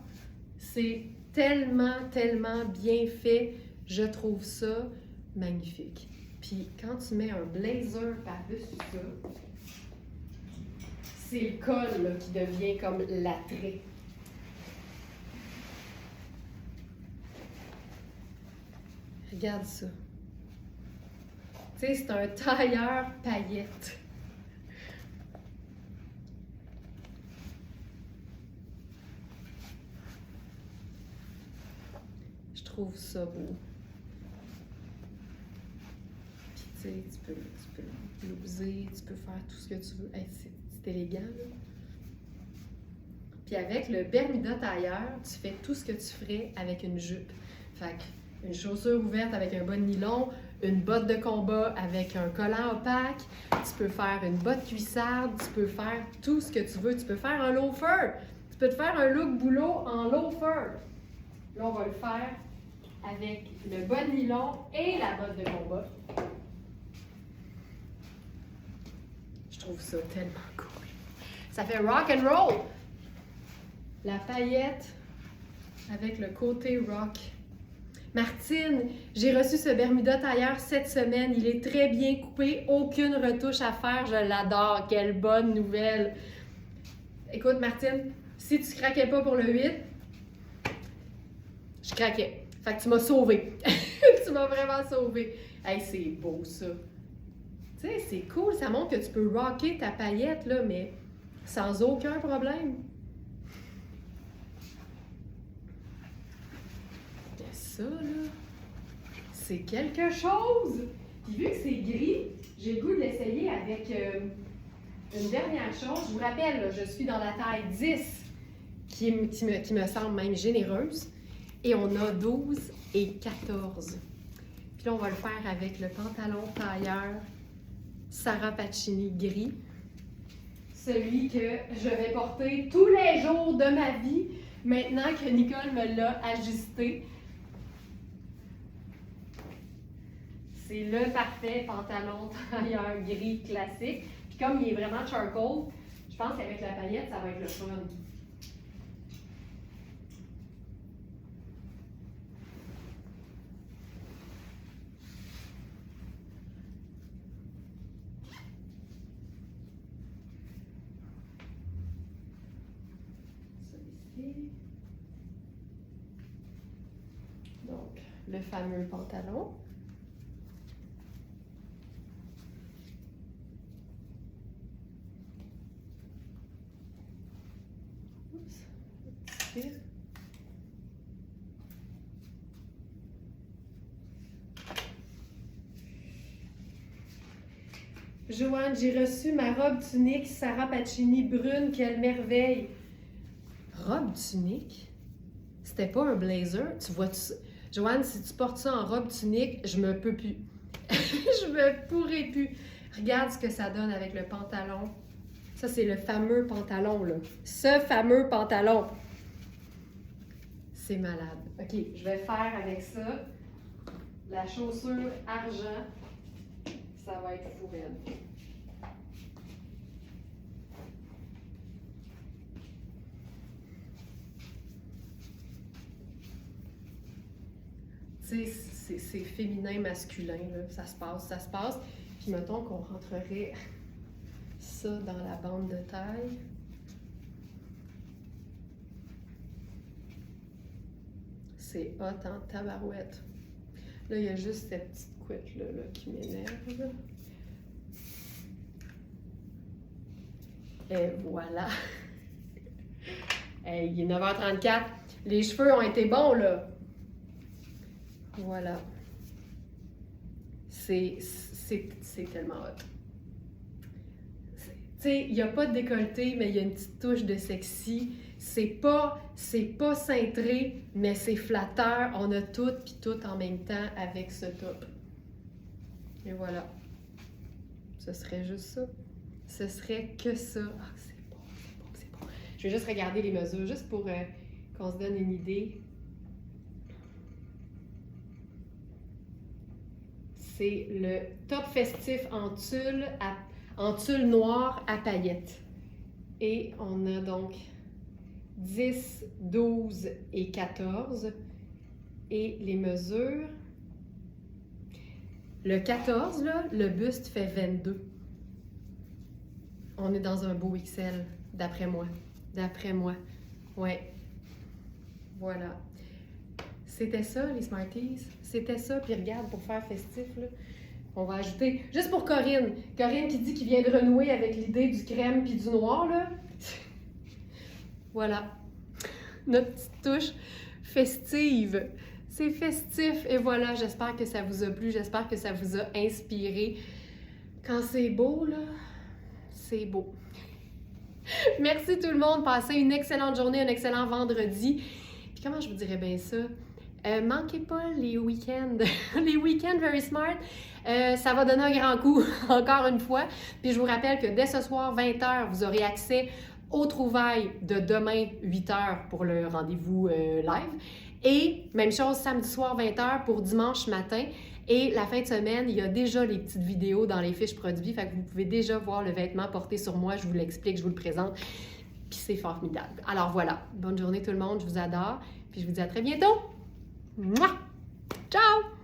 C'est tellement, tellement bien fait. Je trouve ça magnifique. Puis quand tu mets un blazer par-dessus ça, c'est le col là, qui devient comme l'attrait. Regarde ça. Tu sais, c'est un tailleur paillette. Je trouve ça beau. Puis tu sais, tu peux blouser, tu peux faire tout ce que tu veux. Hey, c'est élégant, là. Puis avec le Bermuda tailleur, tu fais tout ce que tu ferais avec une jupe. Fait que une chaussure ouverte avec un bas de nylon, une botte de combat avec un collant opaque, tu peux faire une botte cuissarde, tu peux faire tout ce que tu veux. Tu peux faire un loafer. Tu peux te faire un look boulot en loafer. Là, on va le faire avec le bas de nylon et la botte de combat. Je trouve ça tellement cool. Ça fait rock and roll. La paillette avec le côté rock. Martine, j'ai reçu ce Bermuda tailleur cette semaine. Il est très bien coupé, aucune retouche à faire. Je l'adore. Quelle bonne nouvelle. Écoute, Martine, si tu craquais pas pour le 8, je craquais. Fait que tu m'as sauvée. Tu m'as vraiment sauvée. Hey, c'est beau, ça. Tu sais, c'est cool. Ça montre que tu peux rocker ta paillette, là, mais sans aucun problème. Ça, là, c'est quelque chose! Puis vu que c'est gris, j'ai le goût de l'essayer avec une dernière chose. Je vous rappelle, là, je suis dans la taille 10, qui me semble même généreuse. Et on a 12 et 14. Puis là, on va le faire avec le pantalon tailleur Sarah Pacini gris. Celui que je vais porter tous les jours de ma vie, maintenant que Nicole me l'a ajusté. C'est le parfait pantalon tailleur gris classique. Puis comme il est vraiment charcoal, je pense qu'avec la paillette, ça va être le fun. Donc, le fameux pantalon. Oups. Joanne, j'ai reçu ma robe tunique Sarah Pacini brune, quelle merveille! Robe tunique? C'était pas un blazer? Tu vois, Joanne, si tu portes ça en robe tunique, je me peux plus. Je me pourrais plus. Regarde ce que ça donne avec le pantalon. Ça, c'est le fameux pantalon, là. Ce fameux pantalon. C'est malade. OK, je vais faire avec ça la chaussure argent. Ça va être fou raide. Tu sais, c'est féminin, masculin, là. Ça se passe, ça se passe. Puis mettons qu'on rentrerait ça dans la bande de taille. C'est hot en tabarouette. Là, il y a juste cette petite couette-là qui m'énerve. Et voilà. Hey, il est 9h34. Les cheveux ont été bons, là. Voilà. C'est tellement hot. Tu sais, il n'y a pas de décolleté, mais il y a une petite touche de sexy. C'est pas cintré, mais c'est flatteur. On a tout puis tout en même temps avec ce top. Et voilà. Ce serait juste ça. Ce serait que ça. Ah, c'est bon, c'est bon, c'est bon. Je vais juste regarder les mesures, juste pour qu'on se donne une idée. C'est le top festif en tulle noire à paillettes. Et on a donc 10, 12 et 14. Et les mesures. Le 14, là, le buste fait 22. On est dans un beau XL, d'après moi. D'après moi. Ouais. Voilà. C'était ça, les Smarties. C'était ça. Puis regarde, pour faire festif, là, on va ajouter, juste pour Corinne. Corinne qui dit qu'il vient de renouer avec l'idée du crème puis du noir, là. Voilà. Notre petite touche festive. C'est festif. Et voilà, j'espère que ça vous a plu. J'espère que ça vous a inspiré. Quand c'est beau, là, c'est beau. Merci tout le monde. Passez une excellente journée, un excellent vendredi. Puis comment je vous dirais bien ça? Manquez pas les week-ends. Les week-ends Very Smart, ça va donner un grand coup, encore une fois. Puis je vous rappelle que dès ce soir, 20h, vous aurez accès aux trouvailles de demain, 8h, pour le rendez-vous live. Et même chose, samedi soir, 20h, pour dimanche matin. Et la fin de semaine, il y a déjà les petites vidéos dans les fiches produits. Fait que vous pouvez déjà voir le vêtement porté sur moi. Je vous l'explique, je vous le présente. Puis c'est formidable. Alors voilà, bonne journée tout le monde. Je vous adore. Puis je vous dis à très bientôt. Mouah! Ciao!